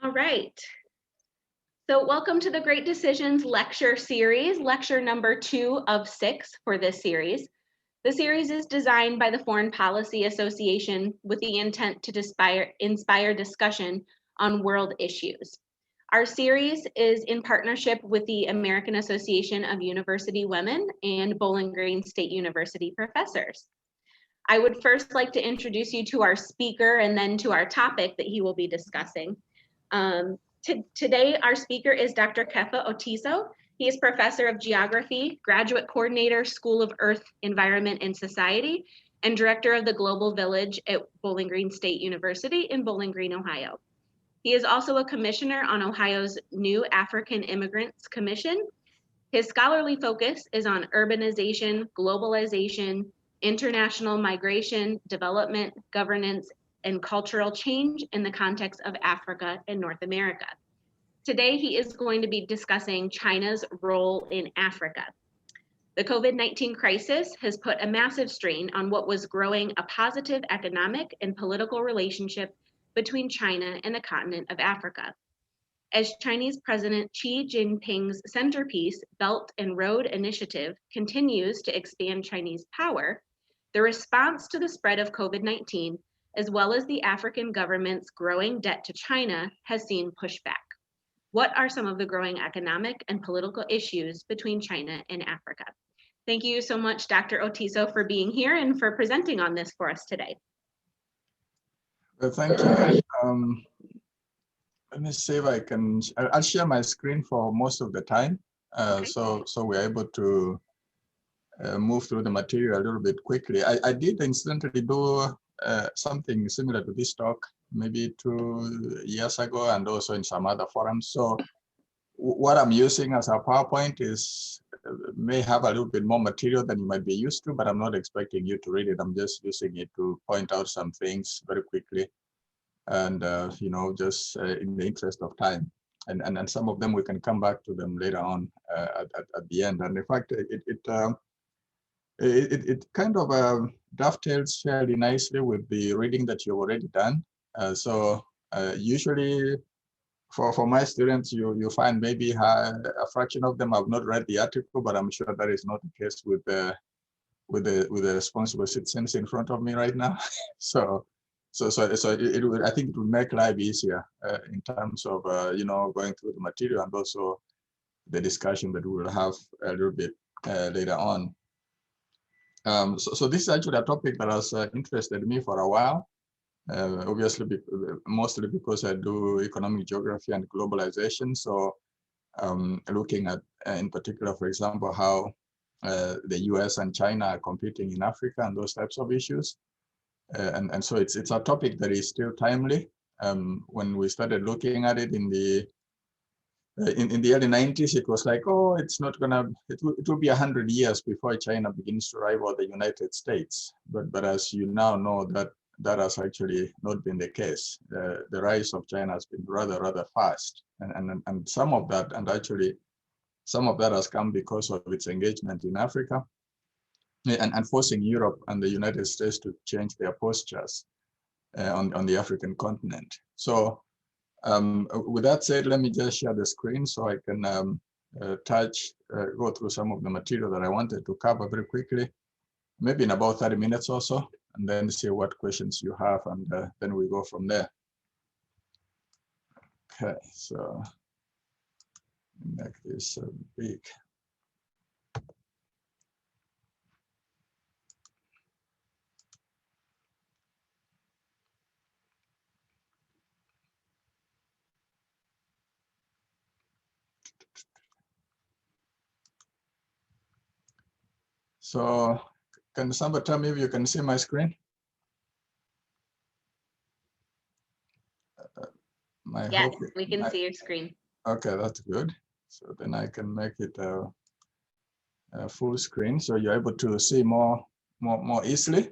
All right. So welcome to the Great Decisions lecture series, lecture number 2 of 6 for this series. The series is designed by the Foreign Policy Association with the intent to inspire discussion on world issues. Our series is in partnership with the American Association of University Women and Bowling Green State University professors. I would first like to introduce you to our speaker and then to our topic that he will be discussing. Today, our speaker is Dr. Kefa Otiso. He is Professor of Geography, Graduate Coordinator, School of Earth, Environment, and Society, and Director of the Global Village at Bowling Green State University in Bowling Green, Ohio. He is also a commissioner on Ohio's new African Immigrants Commission. His scholarly focus is on urbanization, globalization, international migration, development, governance, and cultural change in the context of Africa and North America. Today, he is going to be discussing China's role in Africa. The COVID-19 crisis has put a massive strain on what was growing a positive economic and political relationship between China and the continent of Africa. As Chinese President Xi Jinping's centerpiece, Belt and Road Initiative, continues to expand Chinese power, the response to the spread of COVID-19, as well as the African government's growing debt to China, has seen pushback. What are some of the growing economic and political issues between China and Africa? Thank you so much, Dr. Otiso, for being here and for presenting on this for us today. Well, thank you. Let me see if I can, I'll share my screen for most of the time. Okay. So we're able to move through the material a little bit quickly. I did incidentally do something similar to this talk maybe 2 years ago and also in some other forums. So what I'm using as a PowerPoint is may have a little bit more material than you might be used to, but I'm not expecting you to read it. I'm just using it to point out some things very quickly. And you know, just in the interest of time, and some of them we can come back to them later on at the end. And in fact, it kind of dovetails fairly nicely with the reading that you've already done. Usually, for my students, you find maybe a fraction of them have not read the article, but I'm sure that is not the case with the responsible citizens in front of me right now. So it would, I think it would make life easier in terms of you know, going through the material and also the discussion that we will have a little bit later on. So this is actually a topic that has interested me for a while. Obviously, mostly because I do economic geography and globalization. So looking at, in particular, for example, how the US and China are competing in Africa and those types of issues. And so it's a topic that is still timely. When we started looking at it in the early 90s, it was like, oh, it's not gonna, it will be 100 years before China begins to rival the United States. But as you now know, that has actually not been the case. The rise of China has been rather fast, and some of that, and actually some of that has come because of its engagement in Africa. And forcing Europe and the United States to change their postures on the African continent. So with that said, let me just share the screen so I can go through some of the material that I wanted to cover very quickly, maybe in about 30 minutes or so, and then see what questions you have, and then we go from there. Okay, so make this big. So can somebody tell me if you can see my screen? Yes, we can see your screen. Okay, that's good. So then I can make it a full screen so you're able to see more easily.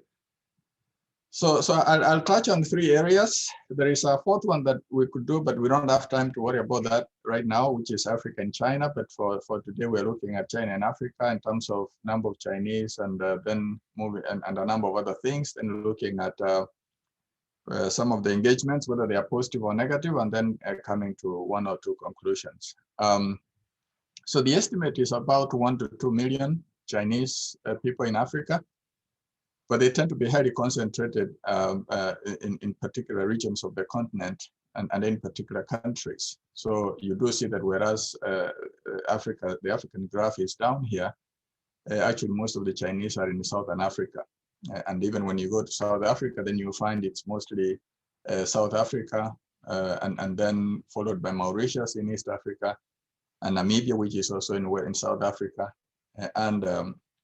So I'll touch on 3 areas. There is a 4th one that we could do, but we don't have time to worry about that right now, which is Africa and China. But for today, we're looking at China and Africa in terms of number of Chinese, and then moving and a number of other things. Then looking at some of the engagements, whether they are positive or negative, and then coming to one or two conclusions. So the estimate is about 1 to 2 million Chinese people in Africa, but they tend to be highly concentrated in particular regions of the continent and in particular countries. So you do see that whereas Africa, the African graph is down here, actually most of the Chinese are in Southern Africa. And even when you go to South Africa, then you find it's mostly South Africa, and then followed by Mauritius in East Africa, and Namibia, which is also in South Africa, and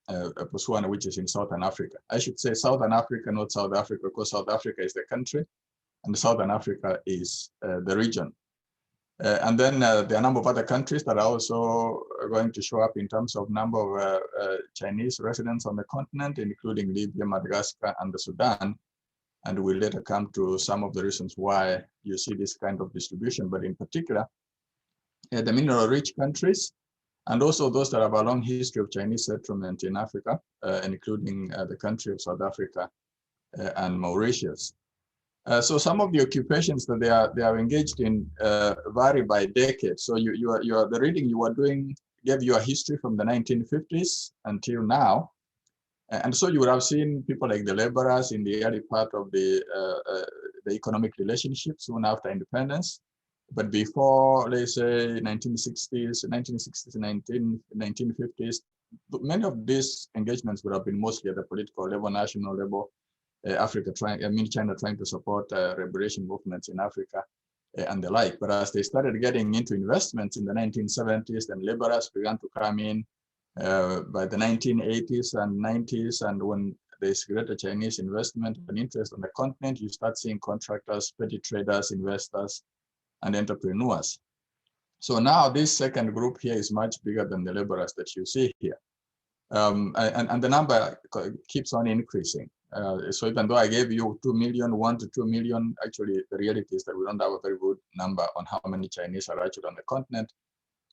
Botswana, which is in Southern Africa. I should say Southern Africa, not South Africa, because South Africa is the country, and Southern Africa is the region. And then there are a number of other countries that are also going to show up in terms of number of Chinese residents on the continent, including Libya, Madagascar, and the Sudan. And we'll later come to some of the reasons why you see this kind of distribution, but in particular, the mineral-rich countries, and also those that have a long history of Chinese settlement in Africa, including the country of South Africa and Mauritius. So some of the occupations that they are engaged in vary by decade. So the reading you are doing gave you a history from the 1950s until now. And so you would have seen people like the laborers in the early part of the economic relationship soon after independence. But before, let's say, 1960s, 1950s, many of these engagements would have been mostly at the political level, national level, China trying to support liberation movements in Africa and the like. But as they started getting into investments in the 1970s, then laborers began to come in by the 1980s and 90s. And when there's greater Chinese investment and interest on the continent, you start seeing contractors, petty traders, investors, and entrepreneurs. So now this second group here is much bigger than the laborers that you see here. And the number keeps on increasing. So even though I gave you 2 million, 1 to 2 million, actually the reality is that we don't have a very good number on how many Chinese are actually on the continent.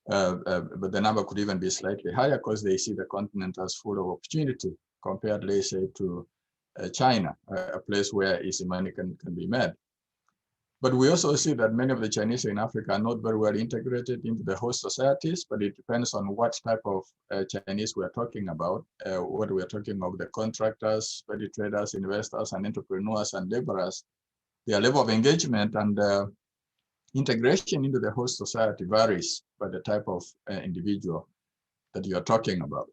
But the number could even be slightly higher because they see the continent as full of opportunity compared, let's say, to China, a place where easy money can be made. But we also see that many of the Chinese in Africa are not very well integrated into the host societies, but it depends on what type of Chinese we're talking about, what we're talking about, the contractors, petty traders, investors, and entrepreneurs and laborers. Their level of engagement and integration into the host society varies by the type of individual that you're talking about.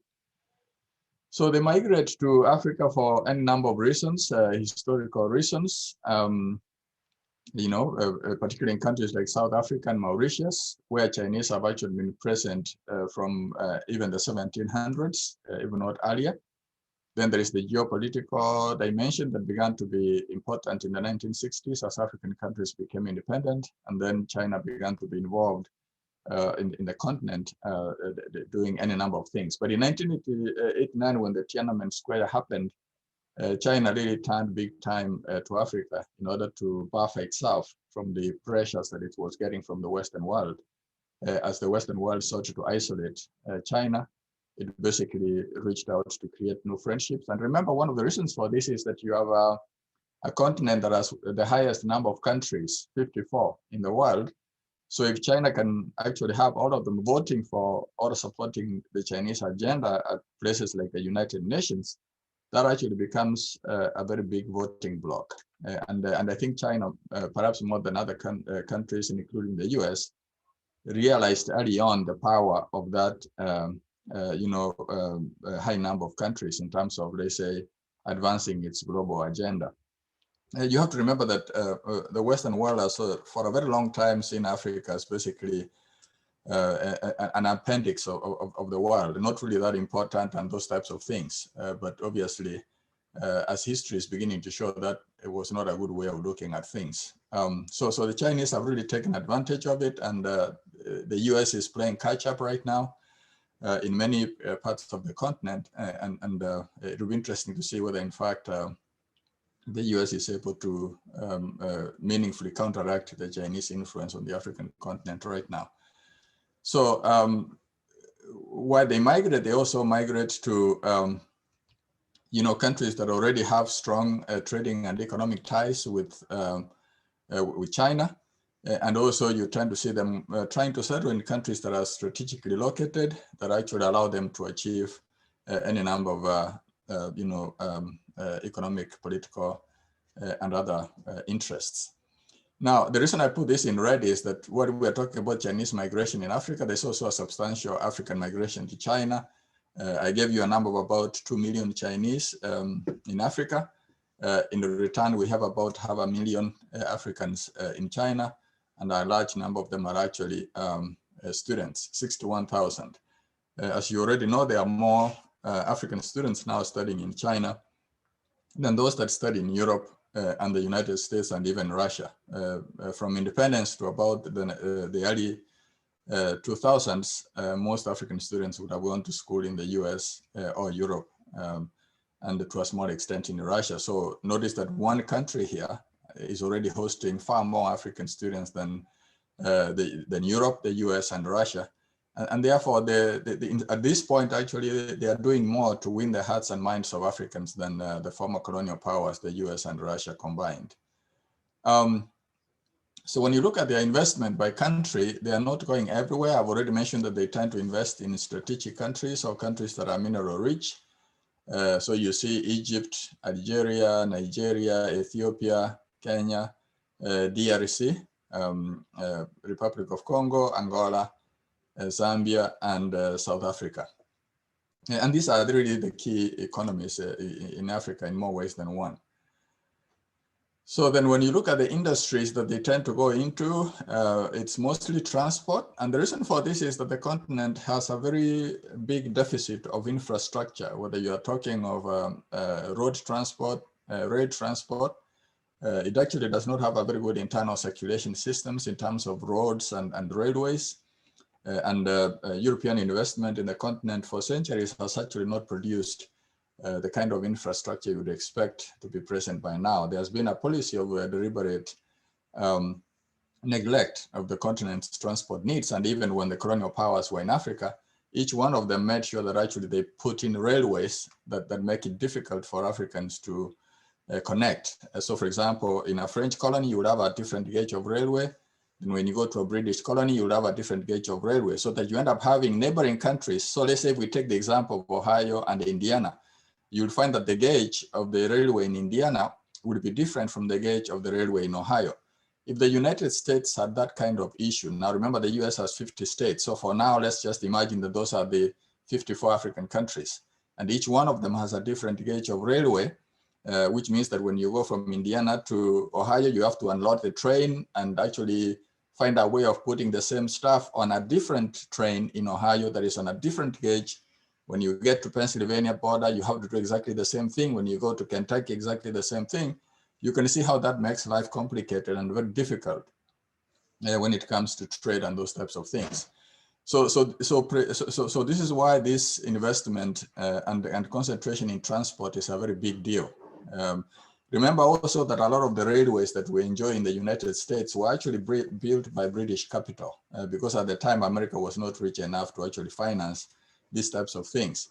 So they migrate to Africa for any number of reasons, historical reasons, particularly in countries like South Africa and Mauritius, where Chinese have actually been present from even the 1700s, even not earlier. Then there is the geopolitical dimension that began to be important in the 1960s as African countries became independent, and then China began to be involved in the continent doing any number of things. But in 1989, when the Tiananmen Square happened, China really turned big time to Africa in order to buffer itself from the pressures that it was getting from the Western world. As the Western world sought to isolate China, it basically reached out to create new friendships. And remember, one of the reasons for this is that you have a continent that has the highest number of countries, 54 in the world. So if China can actually have all of them voting for or supporting the Chinese agenda at places like the United Nations, that actually becomes a very big voting bloc. And I think China, perhaps more than other countries, including the US, realized early on the power of that high number of countries in terms of, let's say, advancing its global agenda. You have to remember that the Western world has, for a very long time, seen Africa as basically an appendix of the world, not really that important and those types of things. But obviously, as history is beginning to show, that it was not a good way of looking at things. So the Chinese have really taken advantage of it, and the US is playing catch up right now in many parts of the continent. And it will be interesting to see whether, in fact, the US is able to meaningfully counteract the Chinese influence on the African continent right now. So while they migrate, they also migrate to countries that already have strong trading and economic ties with China. And also you're trying to see them trying to settle in countries that are strategically located that actually allow them to achieve any number of, economic, political, and other interests. Now, the reason I put this in red is that what we are talking about Chinese migration in Africa, there's also a substantial African migration to China. I gave you a number of about 2 million Chinese in Africa. In return, we have about 500,000 Africans in China, and a large number of them are actually students, 61,000. As you already know, there are more African students now studying in China than those that study in Europe and the United States and even Russia. From independence to about the early 2000s, most African students would have gone to school in the US or Europe, and to a small extent in Russia. So notice that one country here is already hosting far more African students than Europe, the US, and Russia. And therefore, at this point, actually, they are doing more to win the hearts and minds of Africans than the former colonial powers, the US and Russia combined. So when you look at their investment by country, they are not going everywhere. I've already mentioned that they tend to invest in strategic countries or countries that are mineral rich. So you see Egypt, Algeria, Nigeria, Ethiopia, Kenya, DRC, Republic of Congo, Angola, Zambia, and South Africa. And these are really the key economies in Africa in more ways than one. So then when you look at the industries that they tend to go into, it's mostly transport. And the reason for this is that the continent has a very big deficit of infrastructure, whether you are talking of road transport, rail transport. It actually does not have a very good internal circulation systems in terms of roads and railways. European investment in the continent for centuries has actually not produced the kind of infrastructure you would expect to be present by now. There's been a policy of deliberate neglect of the continent's transport needs. And even when the colonial powers were in Africa, each one of them made sure that actually they put in railways that make it difficult for Africans to connect. So for example, in a French colony, you would have a different gauge of railway. And when you go to a British colony, you'll have a different gauge of railway, so that you end up having neighboring countries. So let's say if we take the example of Ohio and Indiana, you'll find that the gauge of the railway in Indiana would be different from the gauge of the railway in Ohio. If the United States had that kind of issue, now remember the US has 50 states. So for now, let's just imagine that those are the 54 African countries. And each one of them has a different gauge of railway, which means that when you go from Indiana to Ohio, you have to unload the train and actually find a way of putting the same stuff on a different train in Ohio that is on a different gauge. When you get to Pennsylvania border, you have to do exactly the same thing. When you go to Kentucky, exactly the same thing. You can see how that makes life complicated and very difficult when it comes to trade and those types of things. So this is why this investment and concentration in transport is a very big deal. Remember also that a lot of the railways that we enjoy in the United States were actually built by British capital because at the time America was not rich enough to actually finance these types of things.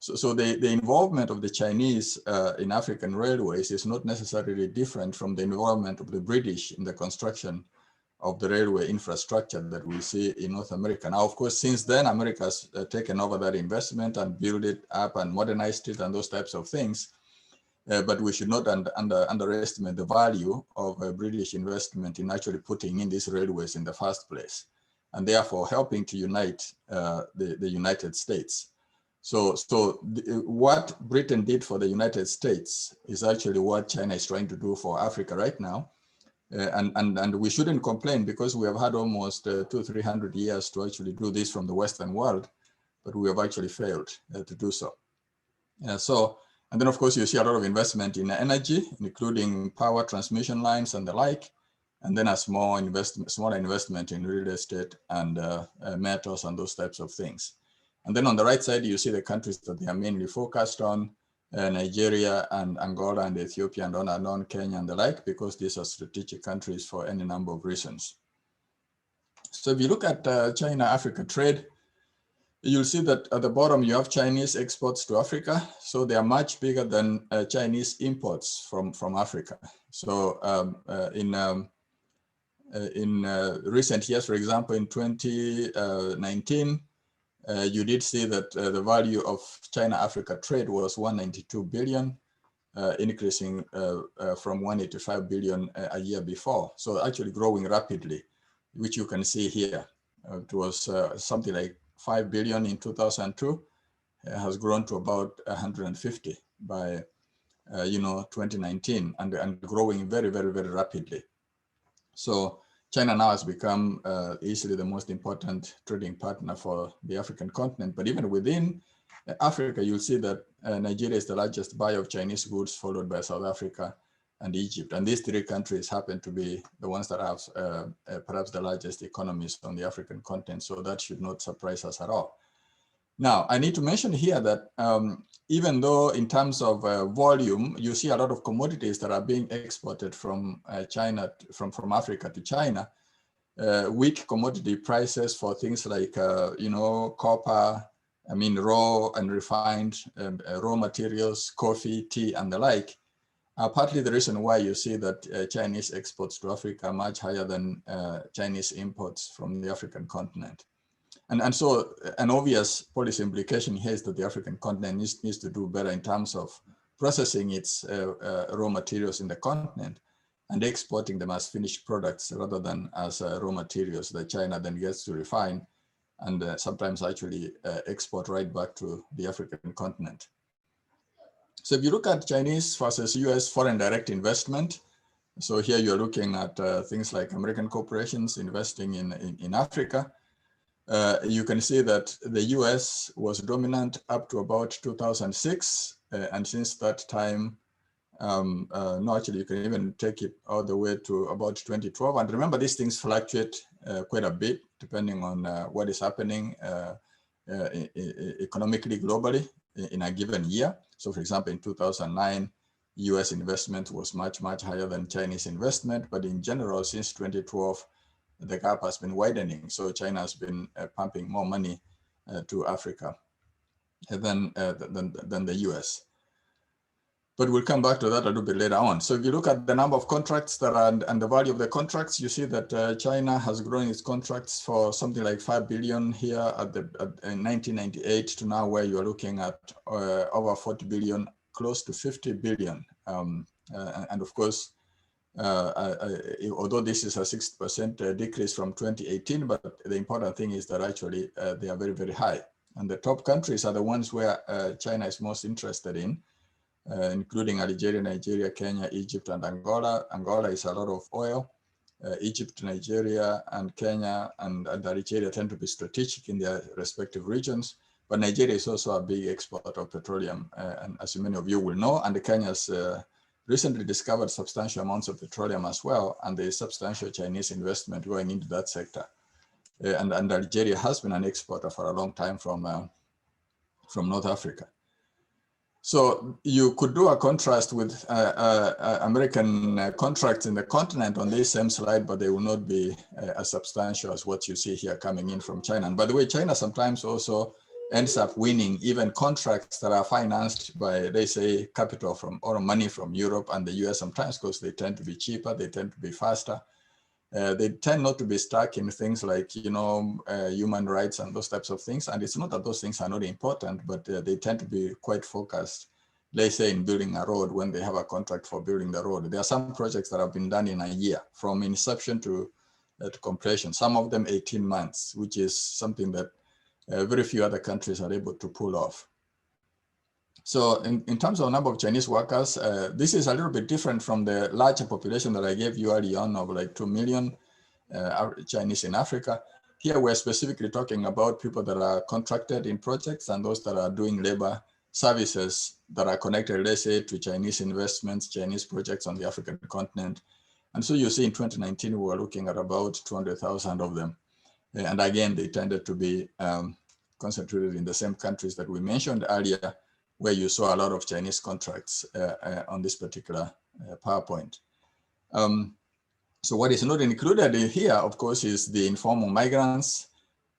So the involvement of the Chinese in African railways is not necessarily different from the involvement of the British in the construction of the railway infrastructure that we see in North America. Now, of course, since then, America has taken over that investment and built it up and modernized it and those types of things. But we should not underestimate the value of British investment in actually putting in these railways in the first place, and therefore helping to unite the United States. So what Britain did for the United States is actually what China is trying to do for Africa right now. And we shouldn't complain because we have had almost 200-300 years to actually do this from the Western world, but we have actually failed to do so. And then of course you see a lot of investment in energy, including power transmission lines and the like, and then a smaller investment in real estate and metals and those types of things. And then on the right side, you see the countries that they are mainly focused on, Nigeria and Angola and Ethiopia and on and on, Kenya and the like, because these are strategic countries for any number of reasons. So if you look at China-Africa trade, You'll see that at the bottom you have Chinese exports to Africa. So they are much bigger than Chinese imports from Africa. So in recent years, for example, in 2019, you did see that the value of China-Africa trade was 192 billion, increasing from 185 billion a year before. So actually growing rapidly, which you can see here. It was something like 5 billion in 2002, has grown to about 150 by 2019, and growing very, very, very rapidly. So China now has become easily the most important trading partner for the African continent. But even within Africa, you'll see that Nigeria is the largest buyer of Chinese goods, followed by South Africa and Egypt. And these three countries happen to be the ones that have perhaps the largest economies on the African continent. So that should not surprise us at all. Now, I need to mention here that even though in terms of volume, you see a lot of commodities that are being exported from China, from Africa to China, weak commodity prices for things like, copper, raw and refined raw materials, coffee, tea, and the like, are partly the reason why you see that Chinese exports to Africa are much higher than Chinese imports from the African continent. And so an obvious policy implication here is that the African continent needs to do better in terms of processing its raw materials in the continent and exporting them as finished products rather than as raw materials that China then gets to refine and sometimes actually export right back to the African continent. So if you look at Chinese versus US foreign direct investment, so here you're looking at things like American corporations investing in Africa. You can see that the US was dominant up to about 2006. And since that time, no, actually, you can even take it all the way to about 2012. And remember, these things fluctuate quite a bit depending on what is happening economically, globally in a given year. So for example, in 2009, US investment was much, much higher than Chinese investment. But in general, since 2012, the gap has been widening. So China has been pumping more money to Africa than the US. But we'll come back to that a little bit later on. So if you look at the number of contracts that are and the value of the contracts, you see that China has grown its contracts for something like 5 billion here in 1998 to now, where you're looking at over 40 billion, close to 50 billion. And of course, although this is a 6% decrease from 2018, but the important thing is that actually they are very, very high. And the top countries are the ones where China is most interested in, including Algeria, Nigeria, Kenya, Egypt, and Angola. Angola is a lot of oil. Egypt, Nigeria, and Kenya and Algeria tend to be strategic in their respective regions. But Nigeria is also a big exporter of petroleum, and as many of you will know, and Kenya's recently discovered substantial amounts of petroleum as well, and there is substantial Chinese investment going into that sector. And Algeria has been an exporter for a long time from North Africa. So you could do a contrast with American contracts in the continent on this same slide, but they will not be as substantial as what you see here coming in from China. And by the way, China sometimes also ends up winning even contracts that are financed by, they say, capital from or money from Europe and the US sometimes, because they tend to be cheaper, they tend to be faster. They tend not to be stuck in things like, human rights and those types of things. And it's not that those things are not important, but they tend to be quite focused, let's say, in building a road when they have a contract for building the road. There are some projects that have been done in a year, from inception to completion, some of them 18 months, which is something that very few other countries are able to pull off. So in terms of number of Chinese workers, this is a little bit different from the larger population that I gave you early on of like 2 million Chinese in Africa. Here we're specifically talking about people that are contracted in projects and those that are doing labor services that are connected, let's say, to Chinese investments, Chinese projects on the African continent. And so you see in 2019, we were looking at about 200,000 of them. And again, they tended to be concentrated in the same countries that we mentioned earlier, where you saw a lot of Chinese contracts on this particular PowerPoint. So what is not included in here, of course, is the informal migrants.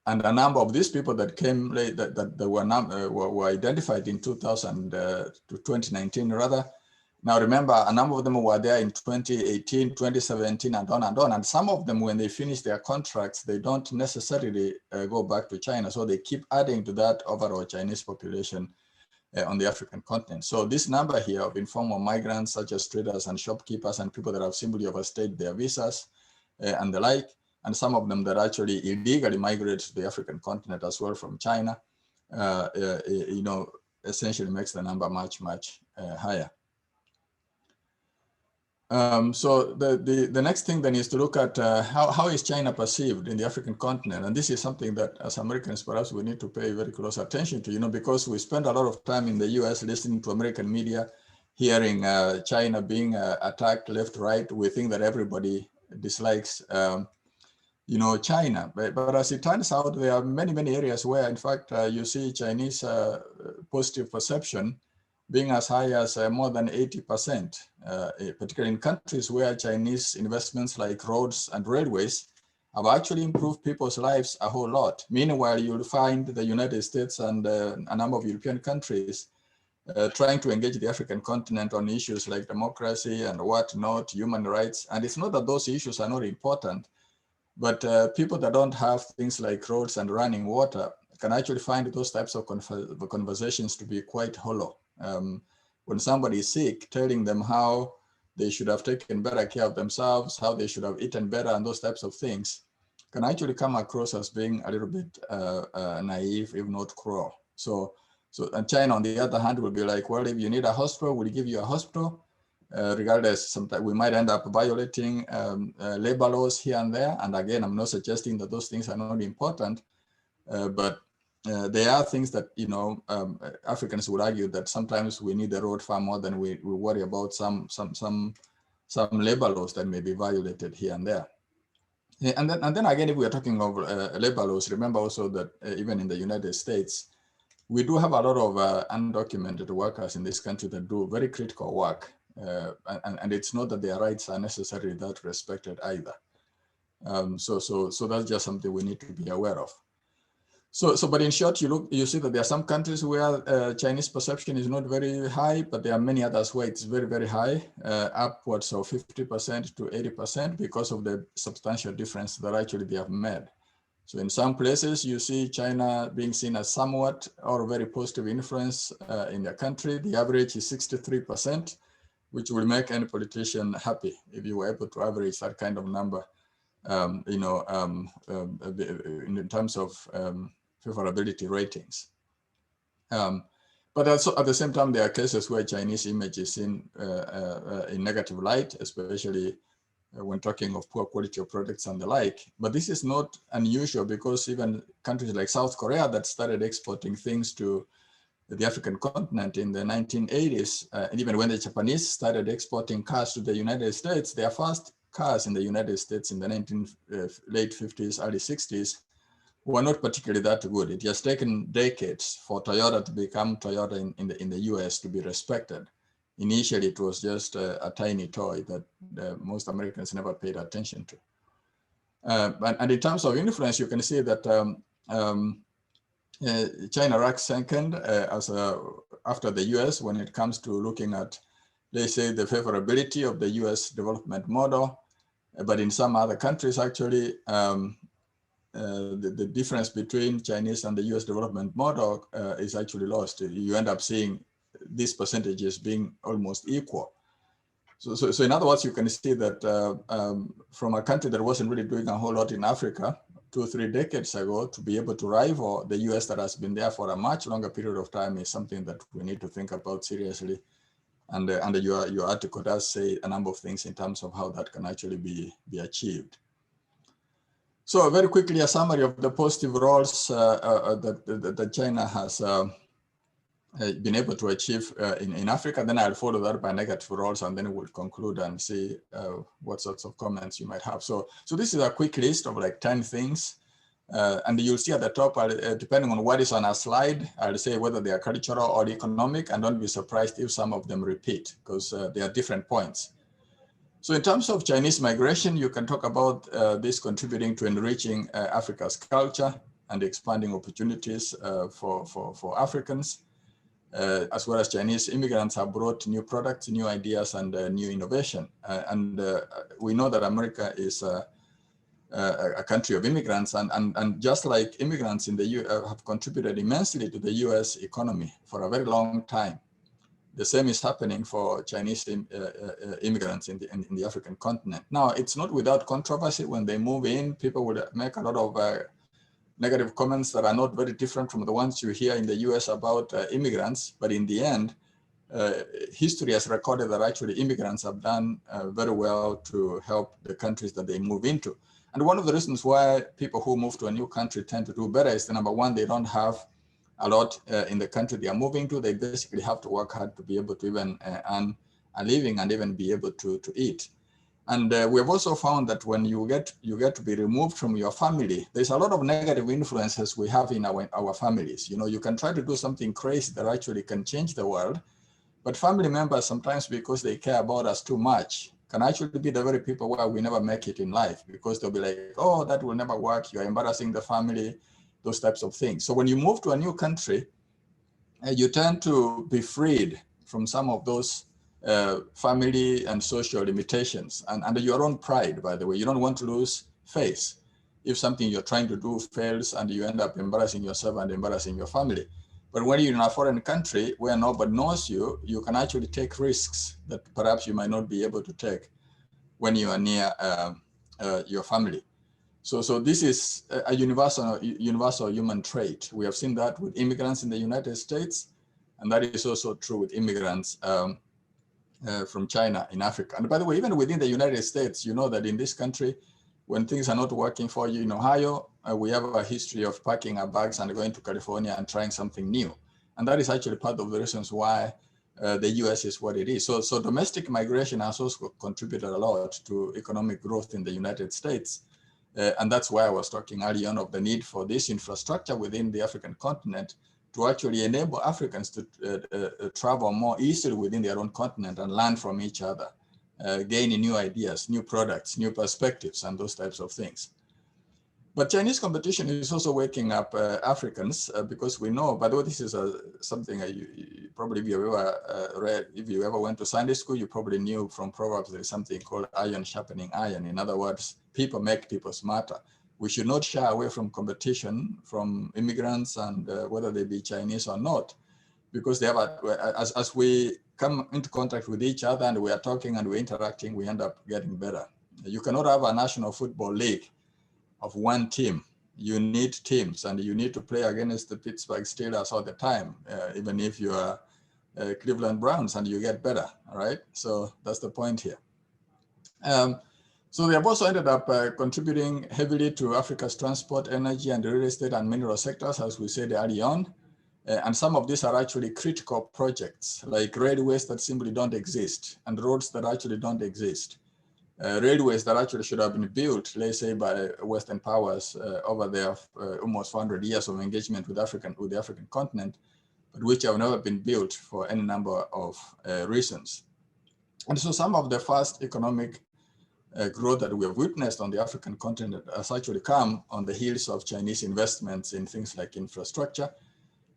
And a number of these people that came late, that were identified in 2019 rather. Now remember, a number of them were there in 2018, 2017, and on and on. And some of them, when they finish their contracts, they don't necessarily go back to China. So they keep adding to that overall Chinese population on the African continent. So this number here of informal migrants, such as traders and shopkeepers and people that have simply overstayed their visas and the like, and some of them that actually illegally migrate to the African continent as well from China, you know, essentially makes the number much, much higher. So the next thing then is to look at how is China perceived in the African continent? And this is something that as Americans, perhaps we need to pay very close attention to, you know, because we spend a lot of time in the US listening to American media, hearing China being attacked left, right. We think that everybody dislikes, you know, China. But as it turns out, there are many, many areas where, in fact, you see Chinese positive perception being as high as more than 80%, particularly in countries where Chinese investments like roads and railways have actually improved people's lives a whole lot. Meanwhile, you'll find the United States and a number of European countries trying to engage the African continent on issues like democracy and whatnot, human rights. And it's not that those issues are not important, but people that don't have things like roads and running water can actually find those types of conversations to be quite hollow. When somebody is sick, telling them how they should have taken better care of themselves, how they should have eaten better, and those types of things can actually come across as being a little bit naive, if not cruel. So and China, on the other hand, will be like, well, if you need a hospital, we'll give you a hospital. Regardless, sometimes we might end up violating labor laws here and there. And again, I'm not suggesting that those things are not important, but there are things that, you know, Africans would argue that sometimes we need the road far more than we worry about some labor laws that may be violated here and there. And then again, if we are talking of labor laws, remember also that even in the United States, we do have a lot of undocumented workers in this country that do very critical work. And it's not that their rights are necessarily that respected either. So that's just something we need to be aware of. But in short, you see that there are some countries where Chinese perception is not very high, but there are many others where it's very, very high, upwards of 50% to 80% because of the substantial difference that actually they have made. So in some places, you see China being seen as somewhat or very positive influence in their country. The average is 63%, which will make any politician happy if you were able to average that kind of number, you know, in terms of favorability ratings. But also at the same time, there are cases where Chinese image is seen in negative light, especially when talking of poor quality of products and the like. But this is not unusual because even countries like South Korea that started exporting things to the African continent in the 1980s, and even when the Japanese started exporting cars to the United States, their first cars in the United States in the late 50s, early 60s, were not particularly that good. It has taken decades for Toyota to become Toyota in the US to be respected. Initially, it was just a tiny toy that most Americans never paid attention to. And in terms of influence, you can see that China ranks second after the US when it comes to looking at, let's say, the favorability of the US development model. But in some other countries, actually, the difference between Chinese and the US development model is actually lost. You end up seeing these percentages being almost equal. So in other words, you can see that from a country that wasn't really doing a whole lot in Africa 2 or 3 decades ago, to be able to rival the US that has been there for a much longer period of time is something that we need to think about seriously. And your article does say a number of things in terms of how that can actually be achieved. So very quickly, a summary of the positive roles that China has been able to achieve in Africa. Then I'll follow that by negative roles, and then we'll conclude and see what sorts of comments you might have. So this is a quick list of like 10 things. And you'll see at the top, depending on what is on a slide, I'll say whether they are cultural or economic, and don't be surprised if some of them repeat, because they are different points. So in terms of Chinese migration, you can talk about this contributing to enriching Africa's culture. and expanding opportunities for Africans, as well as Chinese immigrants have brought new products, new ideas, and new innovation. We know that America is a country of immigrants, and just like immigrants in the U.S. have contributed immensely to the U.S. economy for a very long time. The same is happening for Chinese immigrants in the African continent. Now, it's not without controversy. When they move in, people will make a lot of negative comments that are not very different from the ones you hear in the US about immigrants. But in the end, history has recorded that actually immigrants have done very well to help the countries that they move into. And one of the reasons why people who move to a new country tend to do better is that, number one, they don't have a lot in the country they are moving to. They basically have to work hard to be able to even earn a living and even be able to eat. And we have also found that when you get to be removed from your family, there's a lot of negative influences we have in our families. You know, you can try to do something crazy that actually can change the world, but family members sometimes, because they care about us too much, can actually be the very people where we never make it in life, because they'll be like, oh, that will never work. You're embarrassing the family, those types of things. So when you move to a new country, you tend to be freed from some of those family and social limitations, and under your own pride, by the way. You don't want to lose face if something you're trying to do fails and you end up embarrassing yourself and embarrassing your family. But when you're in a foreign country where nobody knows you, you can actually take risks that perhaps you might not be able to take when you are near your family. So this is a universal human trait. We have seen that with immigrants in the United States, and that is also true with immigrants from China in Africa. And by the way, even within the United States, you know that in this country, when things are not working for you in Ohio, we have a history of packing our bags and going to California and trying something new. And that is actually part of the reasons why the US is what it is. So domestic migration has also contributed a lot to economic growth in the United States. And that's why I was talking earlier on of the need for this infrastructure within the African continent to actually enable Africans to travel more easily within their own continent and learn from each other, gaining new ideas, new products, new perspectives, and those types of things. But Chinese competition is also waking up Africans because we know, by the way, this is something you probably, if you ever read, if you ever went to Sunday school, you probably knew from Proverbs there is something called iron sharpening iron. In other words, people make people smarter. We should not shy away from competition from immigrants and whether they be Chinese or not, because they have as we come into contact with each other and we are talking and we're interacting, we end up getting better. You cannot have a national football league of one team. You need teams, and you need to play against the Pittsburgh Steelers all the time, even if you are Cleveland Browns, and you get better, all right? So that's the point here. So they have also ended up contributing heavily to Africa's transport, energy, and real estate and mineral sectors, as we said early on. And some of these are actually critical projects, like railways that simply don't exist, and roads that actually don't exist. Railways that actually should have been built, let's say, by Western powers over their almost 400 years of engagement with the African continent, but which have never been built for any number of reasons. And so some of the first economic growth that we have witnessed on the African continent has actually come on the heels of Chinese investments in things like infrastructure.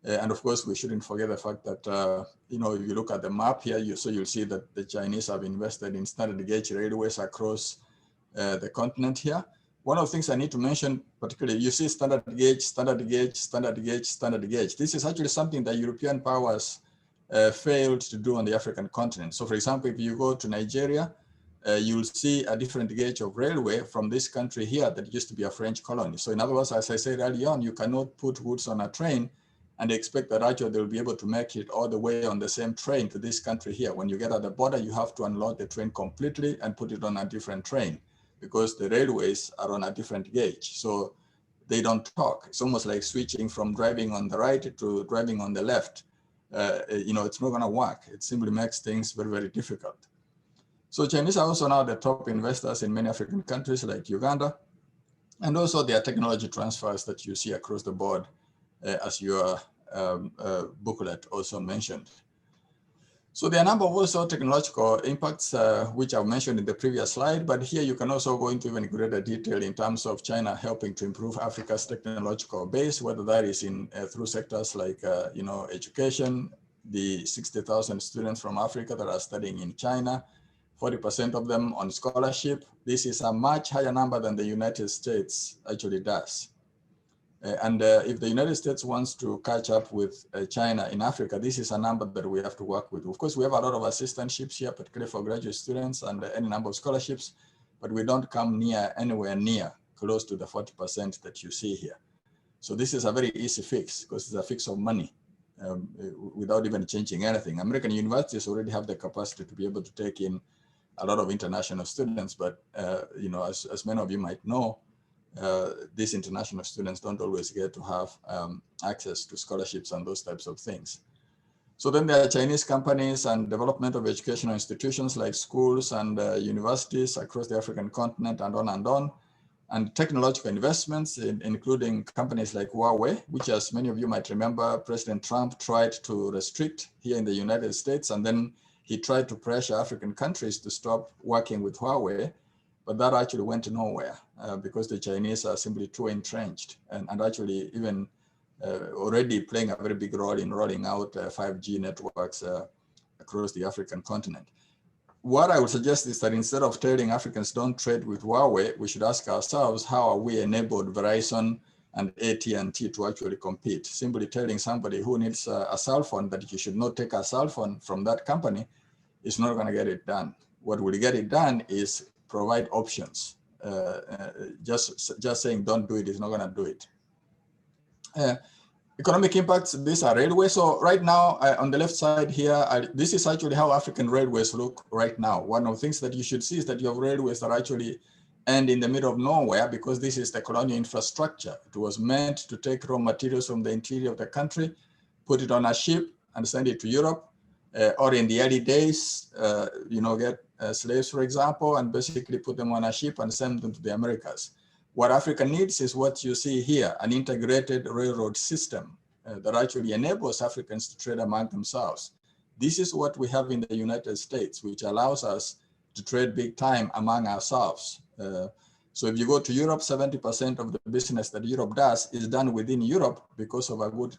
And of course, we shouldn't forget the fact that, you know, if you look at the map here, you'll see that the Chinese have invested in standard gauge railways across the continent here. One of the things I need to mention, particularly, you see standard gauge, standard gauge, standard gauge, standard gauge. This is actually something that European powers failed to do on the African continent. So for example, if you go to Nigeria, you'll see a different gauge of railway from this country here that used to be a French colony. So in other words, as I said early on, you cannot put goods on a train and expect that actually they'll be able to make it all the way on the same train to this country here. When you get at the border, you have to unload the train completely and put it on a different train because the railways are on a different gauge. So they don't talk. It's almost like switching from driving on the right to driving on the left. You know, it's not gonna work. It simply makes things very, very difficult. So Chinese are also now the top investors in many African countries like Uganda, and also their technology transfers that you see across the board, as your booklet also mentioned. So there are a number of also technological impacts, which I've mentioned in the previous slide, but here you can also go into even greater detail in terms of China helping to improve Africa's technological base, whether that is in through sectors like, education, the 60,000 students from Africa that are studying in China, 40% of them on scholarship. This is a much higher number than the United States actually does. If the United States wants to catch up with China in Africa, this is a number that we have to work with. Of course, we have a lot of assistantships here, particularly for graduate students and any number of scholarships, but we don't come anywhere near close to the 40% that you see here. So this is a very easy fix because it's a fix of money without even changing anything. American universities already have the capacity to be able to take in a lot of international students, but as many of you might know, these international students don't always get to have access to scholarships and those types of things. So then there are Chinese companies and development of educational institutions like schools and universities across the African continent and on, and technological investments, including companies like Huawei, which, as many of you might remember, President Trump tried to restrict here in the United States, and then he tried to pressure African countries to stop working with Huawei. But that actually went nowhere because the Chinese are simply too entrenched and actually even already playing a very big role in rolling out 5G networks across the African continent. What I would suggest is that instead of telling Africans don't trade with Huawei, we should ask ourselves, how are we enabled Verizon and AT&T to actually compete? Simply telling somebody who needs a cell phone that you should not take a cell phone from that company is not going to get it done. What will get it done is provide options. Just saying don't do it is not going to do it. Economic impacts, these are railways. So right now on the left side here, this is actually how African railways look right now. One of the things that you should see is that you have railways that actually end in the middle of nowhere because this is the colonial infrastructure. It was meant to take raw materials from the interior of the country, put it on a ship and send it to Europe. Or in the early days, get slaves, for example, and basically put them on a ship and send them to the Americas. What Africa needs is what you see here, an integrated railroad system that actually enables Africans to trade among themselves. This is what we have in the United States, which allows us to trade big time among ourselves. So if you go to Europe, 70% of the business that Europe does is done within Europe because of a good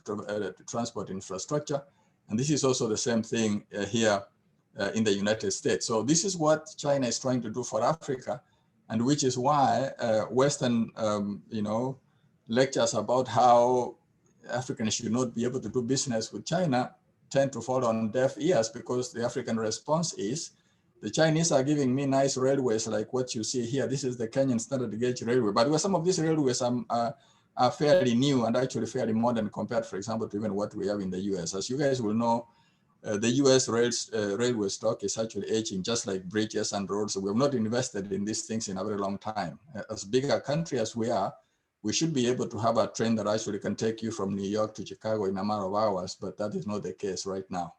transport infrastructure. And this is also the same thing here in the United States. So this is what China is trying to do for Africa, and which is why Western, lectures about how Africans should not be able to do business with China tend to fall on deaf ears, because the African response is, the Chinese are giving me nice railways like what you see here. This is the Kenyan standard gauge railway. By the way, some of these railways are fairly new and actually fairly modern compared, for example, to even what we have in the US. As you guys will know, the US railway stock is actually aging, just like bridges and roads. So we have not invested in these things in a very long time. As big a country as we are, we should be able to have a train that actually can take you from New York to Chicago in a matter of hours, but that is not the case right now.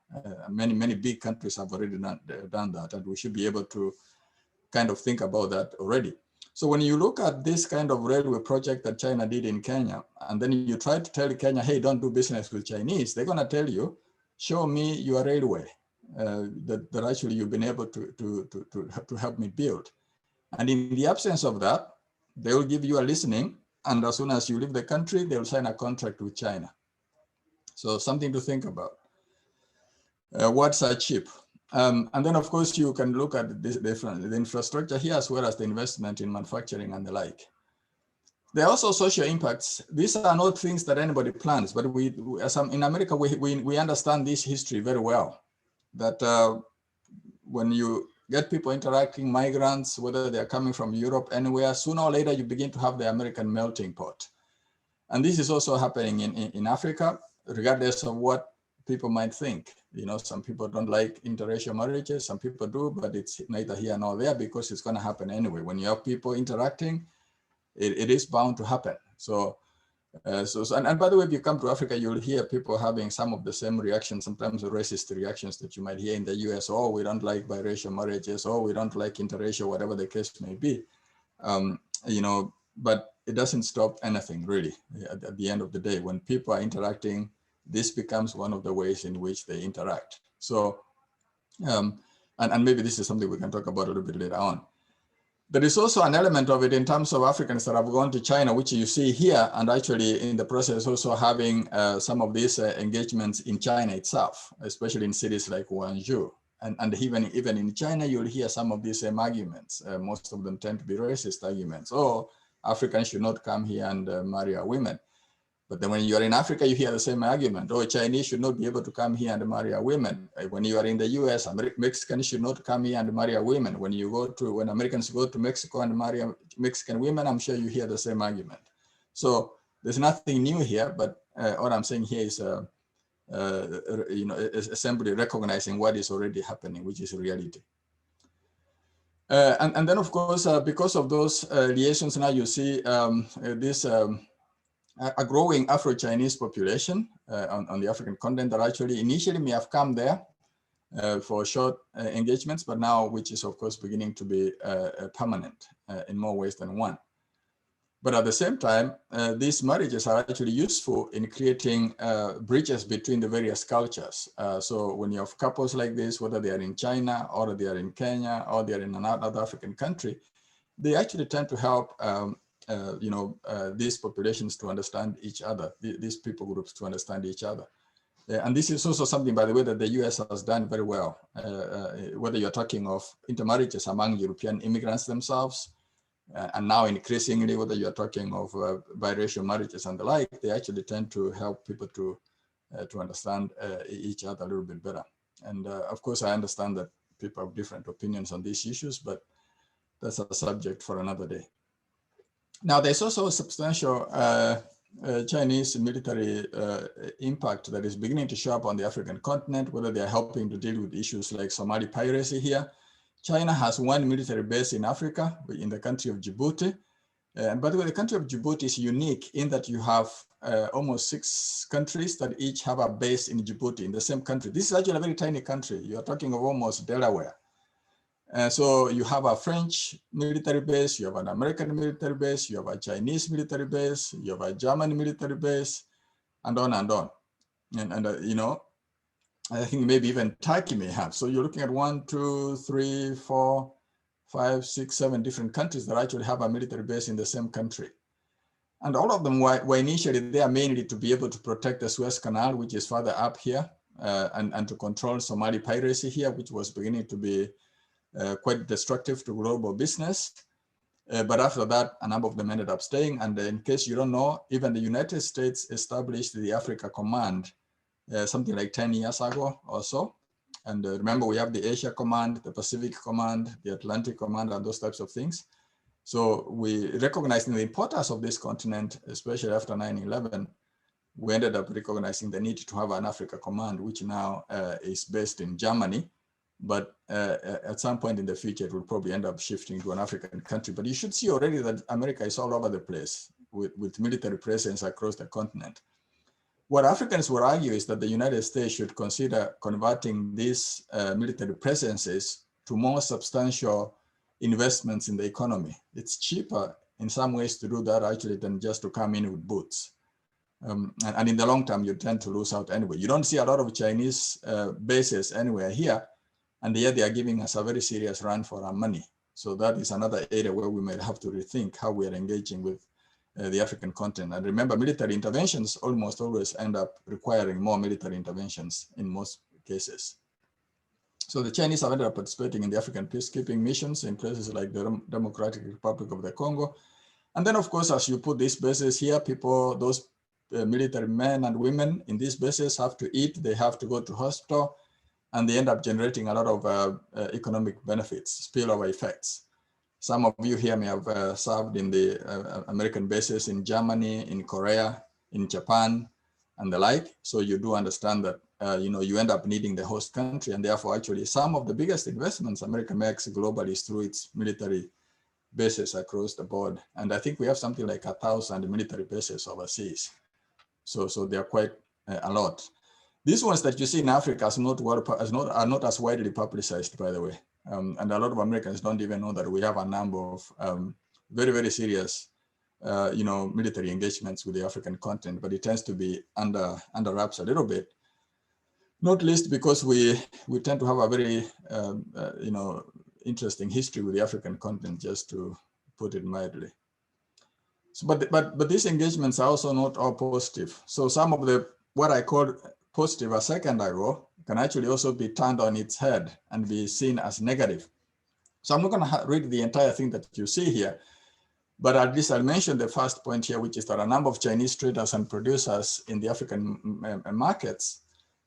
Many big countries have already done that, and we should be able to kind of think about that already. So when you look at this kind of railway project that China did in Kenya, and then you try to tell Kenya, hey, don't do business with Chinese, they're gonna tell you, show me your railway that actually you've been able to help me build. And in the absence of that, they will give you a listening, and as soon as you leave the country, they'll sign a contract with China. So something to think about. What's are cheap? And then of course you can look at this the infrastructure here as well as the investment in manufacturing and the like. There are also social impacts. These are not things that anybody plans, but in America, we understand this history very well. That when you get people interacting, migrants, whether they're coming from Europe, anywhere, sooner or later you begin to have the American melting pot. And this is also happening in Africa, regardless of what people might think. Some people don't like interracial marriages, some people do, but it's neither here nor there because it's going to happen anyway. When you have people interacting, it is bound to happen. And by the way, if you come to Africa, you'll hear people having some of the same reactions, sometimes racist reactions that you might hear in the US. Oh, we don't like biracial marriages. Oh, we don't like interracial, whatever the case may be. But it doesn't stop anything really. At the end of the day, when people are interacting, this becomes one of the ways in which they interact. So And maybe this is something we can talk about a little bit later on. There is also an element of it in terms of Africans that have gone to China, which you see here, and actually in the process also having some of these engagements in China itself, especially in cities like Guangzhou. And even in China, you'll hear some of these same arguments. Most of them tend to be racist arguments. Oh, Africans should not come here and marry our women. But then when you're in Africa, you hear the same argument. Oh, Chinese should not be able to come here and marry our women. When you are in the US, Mexicans should not come here and marry our women. When Americans go to Mexico and marry Mexican women, I'm sure you hear the same argument. So there's nothing new here, but what I'm saying here is, is simply recognizing what is already happening, which is reality. And then, of course, because of those liaisons, now you see this a growing Afro-Chinese population on the African continent that actually initially may have come there for short engagements, but now which is of course beginning to be permanent in more ways than one. But at the same time, these marriages are actually useful in creating bridges between the various cultures. So when you have couples like this, whether they are in China or they are in Kenya or they are in another African country, they actually tend to help these populations to understand each other, these people groups to understand each other. And this is also something, by the way, that the US has done very well. Whether you're talking of intermarriages among European immigrants themselves, and now increasingly, whether you're talking of biracial marriages and the like, they actually tend to help people to understand each other a little bit better. And of course, I understand that people have different opinions on these issues, but that's a subject for another day. Now, there's also a substantial Chinese military impact that is beginning to show up on the African continent, whether they're helping to deal with issues like Somali piracy here. China has one military base in Africa, in the country of Djibouti. And by the way, the country of Djibouti is unique in that you have almost 6 countries that each have a base in Djibouti, in the same country. This is actually a very tiny country. You are talking of almost Delaware. So you have a French military base, you have an American military base, you have a Chinese military base, you have a German military base, and on and on. And I think maybe even Turkey may have. So you're looking at 1, 2, 3, 4, 5, 6, 7 different countries that actually have a military base in the same country. And all of them were initially there mainly to be able to protect the Suez Canal, which is further up here, and to control Somali piracy here, which was beginning to be quite destructive to global business. But after that, a number of them ended up staying. And in case you don't know, even the United States established the Africa Command something like 10 years ago or so. And remember, we have the Asia Command, the Pacific Command, the Atlantic Command, and those types of things. So we recognizing the importance of this continent, especially after 9/11, we ended up recognizing the need to have an Africa Command, which now is based in Germany. But at some point in the future, it will probably end up shifting to an African country. But you should see already that America is all over the place with military presence across the continent. What Africans would argue is that the United States should consider converting these military presences to more substantial investments in the economy. It's cheaper in some ways to do that actually than just to come in with boots. And in the long term, you tend to lose out anyway. You don't see a lot of Chinese bases anywhere here, and yet they are giving us a very serious run for our money. So that is another area where we might have to rethink how we are engaging with the African continent. And remember, military interventions almost always end up requiring more military interventions in most cases. So the Chinese have ended up participating in the African peacekeeping missions in places like the Democratic Republic of the Congo. And then, of course, as you put these bases here, those military men and women in these bases have to eat, they have to go to hospital, and they end up generating a lot of economic benefits, spillover effects. Some of you here may have served in the American bases in Germany, in Korea, in Japan, and the like. So you do understand that you end up needing the host country, and therefore actually some of the biggest investments America makes globally is through its military bases across the board. And I think we have something like 1,000 military bases overseas. So they are quite a lot. These ones that you see in Africa are not as widely publicized, by the way. And a lot of Americans don't even know that we have a number of very, very serious, military engagements with the African continent, but it tends to be under wraps a little bit. Not least because we tend to have a very interesting history with the African continent, just to put it mildly. So, but these engagements are also not all positive. So some of the what I called positive a second ago can actually also be turned on its head and be seen as negative. So I'm not going to read the entire thing that you see here, but at least I'll mention the first point here, which is that a number of Chinese traders and producers in the African markets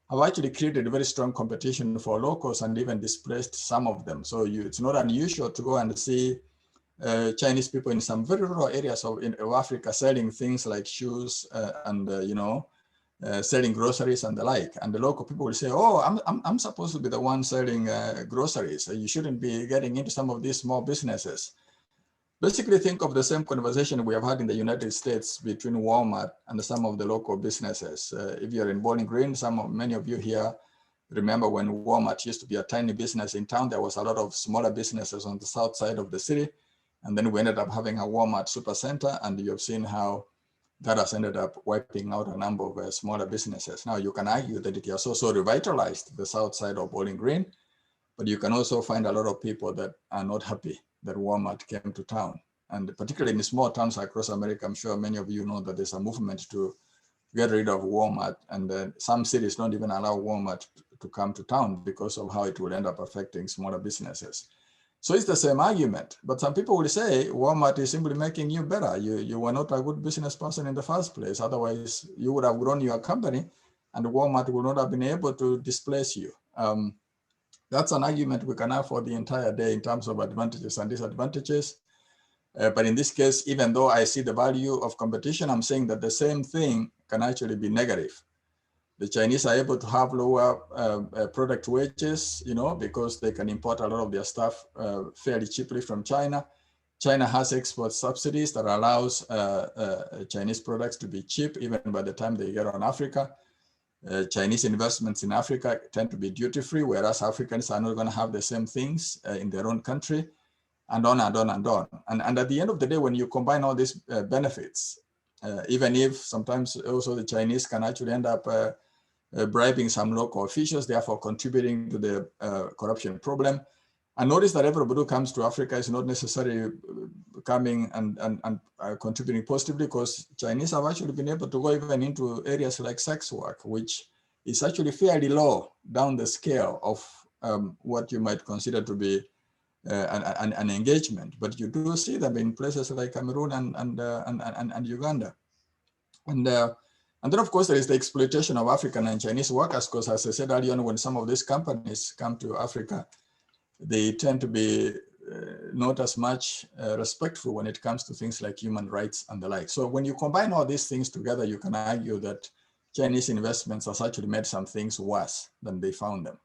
have actually created very strong competition for locals and even displaced some of them. So it's not unusual to go and see Chinese people in some very rural areas of Africa selling things like shoes and selling groceries and the like. And the local people will say, "Oh, I'm supposed to be the one selling groceries. You shouldn't be getting into some of these small businesses." Basically, think of the same conversation we have had in the United States between Walmart and some of the local businesses. If you're in Bowling Green, many of you here remember when Walmart used to be a tiny business in town. There was a lot of smaller businesses on the south side of the city. And then we ended up having a Walmart supercenter, and you've seen how that has ended up wiping out a number of smaller businesses. Now, you can argue that it has also revitalized the south side of Bowling Green, but you can also find a lot of people that are not happy that Walmart came to town. And particularly in small towns across America, I'm sure many of you know that there's a movement to get rid of Walmart. And some cities don't even allow Walmart to come to town because of how it will end up affecting smaller businesses. So it's the same argument, but some people will say Walmart is simply making you better. You were not a good business person in the first place. Otherwise, you would have grown your company and Walmart would not have been able to displace you. That's an argument we can have for the entire day in terms of advantages and disadvantages. But in this case, even though I see the value of competition, I'm saying that the same thing can actually be negative. The Chinese are able to have lower product wages, because they can import a lot of their stuff fairly cheaply from China. China has export subsidies that allows Chinese products to be cheap even by the time they get on Africa. Chinese investments in Africa tend to be duty-free, whereas Africans are not going to have the same things in their own country, and on and on and on. And at the end of the day, when you combine all these benefits, even if sometimes also the Chinese can actually end up bribing some local officials, therefore contributing to the corruption problem. And notice that everybody who comes to Africa is not necessarily coming and contributing positively, because Chinese have actually been able to go even into areas like sex work, which is actually fairly low down the scale of what you might consider to be an engagement. But you do see them in places like Cameroon and Uganda. And then, of course, there is the exploitation of African and Chinese workers, because as I said earlier on, when some of these companies come to Africa, they tend to be not as much respectful when it comes to things like human rights and the like. So when you combine all these things together, you can argue that Chinese investments has actually made some things worse than they found them.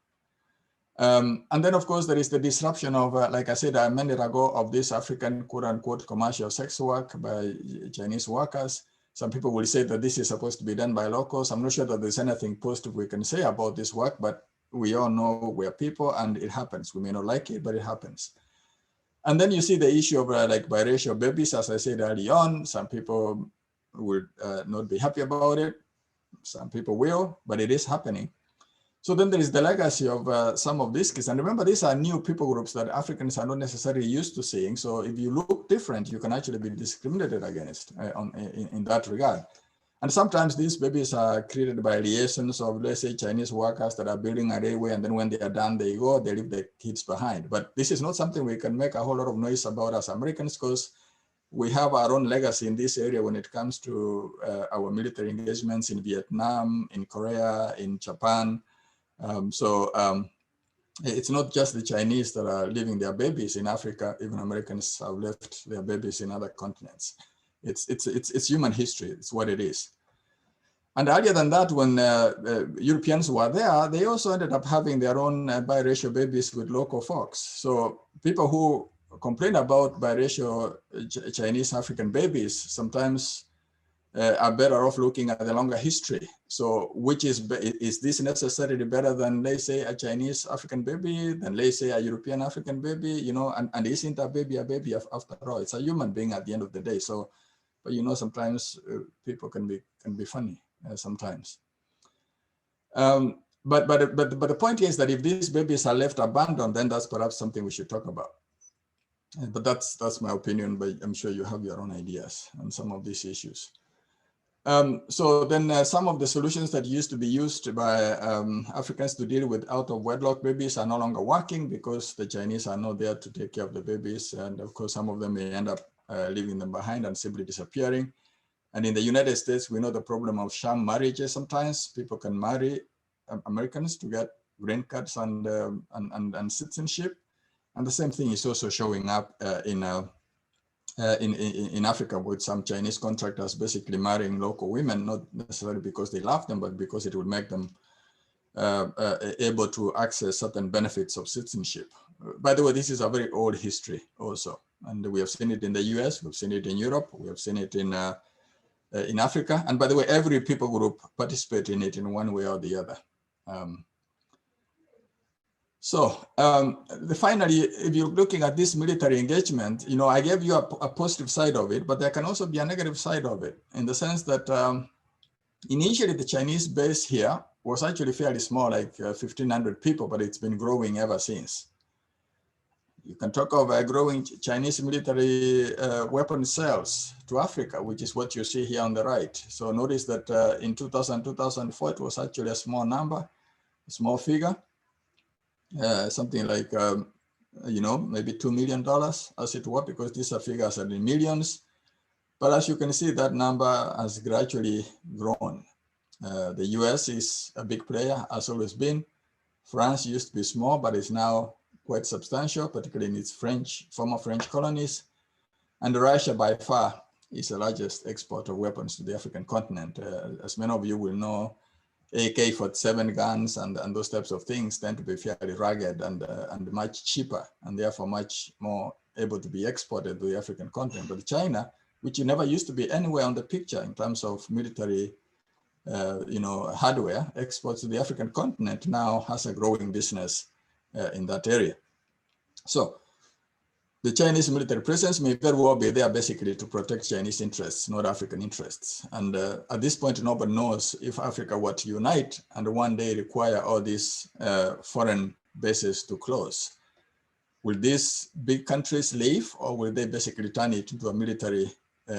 And then, of course, there is the disruption of, like I said a minute ago, of this African quote-unquote commercial sex work by Chinese workers. Some people will say that this is supposed to be done by locals. I'm not sure that there's anything positive we can say about this work, but we all know we're people and it happens. We may not like it, but it happens. And then you see the issue of like biracial babies, as I said early on. Some people would not be happy about it. Some people will, but it is happening. So then there is the legacy of some of these kids. And remember, these are new people groups that Africans are not necessarily used to seeing. So if you look different, you can actually be discriminated against in that regard. And sometimes these babies are created by liaisons of, let's say, Chinese workers that are building a railway, and then when they are done, they go, they leave the kids behind. But this is not something we can make a whole lot of noise about as Americans, because we have our own legacy in this area when it comes to our military engagements in Vietnam, in Korea, in Japan. It's not just the Chinese that are leaving their babies in Africa. Even Americans have left their babies in other continents. It's human history. It's what it is. And earlier than that, when Europeans were there, they also ended up having their own biracial babies with local folks. So people who complain about biracial Chinese African babies sometimes are better off looking at the longer history. So which is this necessarily better than, let's say, a Chinese African baby, than, let's say, a European African baby, and isn't a baby after all? It's a human being at the end of the day. So, but sometimes people can be funny sometimes. but the point is that if these babies are left abandoned, then that's perhaps something we should talk about. But that's my opinion, but I'm sure you have your own ideas on some of these issues. So then some of the solutions that used to be used by Africans to deal with out of wedlock babies are no longer working because the Chinese are not there to take care of the babies. And of course, some of them may end up leaving them behind and simply disappearing. And in the United States, we know the problem of sham marriages. Sometimes people can marry Americans to get green cards and citizenship. And the same thing is also showing up in Africa with some Chinese contractors basically marrying local women, not necessarily because they love them, but because it will make them able to access certain benefits of citizenship. By the way, this is a very old history also. And we have seen it in the US, we've seen it in Europe, we have seen it in Africa. And by the way, every people group participates in it in one way or the other. Finally, if you're looking at this military engagement, you know, I gave you a positive side of it, but there can also be a negative side of it in the sense that initially the Chinese base here was actually fairly small, like 1,500 people, but it's been growing ever since. You can talk of growing Chinese military weapon sales to Africa, which is what you see here on the right. So notice that in 2000, 2004, it was actually a small number, a small figure. Something like, you know, maybe $2 million as it were, because these are figures are in millions. But as you can see, that number has gradually grown. The US is a big player, has always been. France used to be small, but is now quite substantial, particularly in its former French colonies. And Russia by far is the largest exporter of weapons to the African continent. As many of you will know, AK-47 guns and those types of things tend to be fairly rugged and much cheaper, and therefore much more able to be exported to the African continent. But China, which never used to be anywhere on the picture in terms of military you know, hardware exports to the African continent, now has a growing business in that area. So the Chinese military presence may very well be there basically to protect Chinese interests, not African interests. And at this point, nobody knows if Africa were to unite and one day require all these foreign bases to close. Will these big countries leave, or will they basically turn it into a military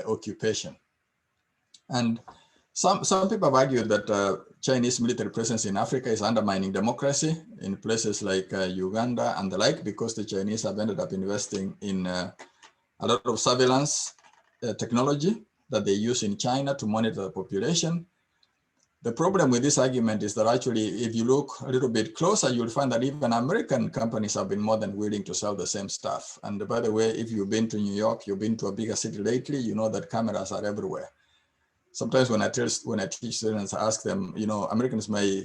occupation? And some people have argued that Chinese military presence in Africa is undermining democracy in places like Uganda and the like, because the Chinese have ended up investing in a lot of surveillance technology that they use in China to monitor the population. The problem with this argument is that actually, if you look a little bit closer, you'll find that even American companies have been more than willing to sell the same stuff. And by the way, if you've been to New York, you've been to a bigger city lately, you know that cameras are everywhere. Sometimes when I teach students, I ask them, you know, Americans may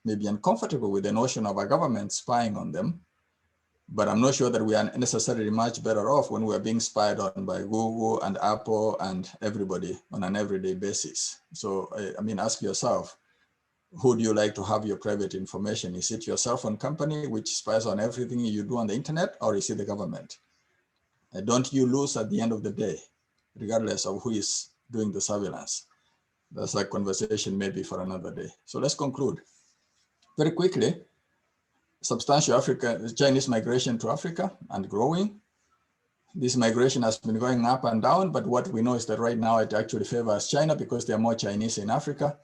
be uncomfortable with the notion of a government spying on them, but I'm not sure that we are necessarily much better off when we're being spied on by Google and Apple and everybody on an everyday basis. So, I mean, ask yourself, who do you like to have your private information? Is it your cell phone company, which spies on everything you do on the internet, or is it the government? Don't you lose at the end of the day, regardless of who is doing the surveillance? That's a conversation maybe for another day. So let's conclude. Very quickly, substantial Chinese migration to Africa and growing. This migration has been going up and down, but what we know is that right now it actually favors China because there are more Chinese in Africa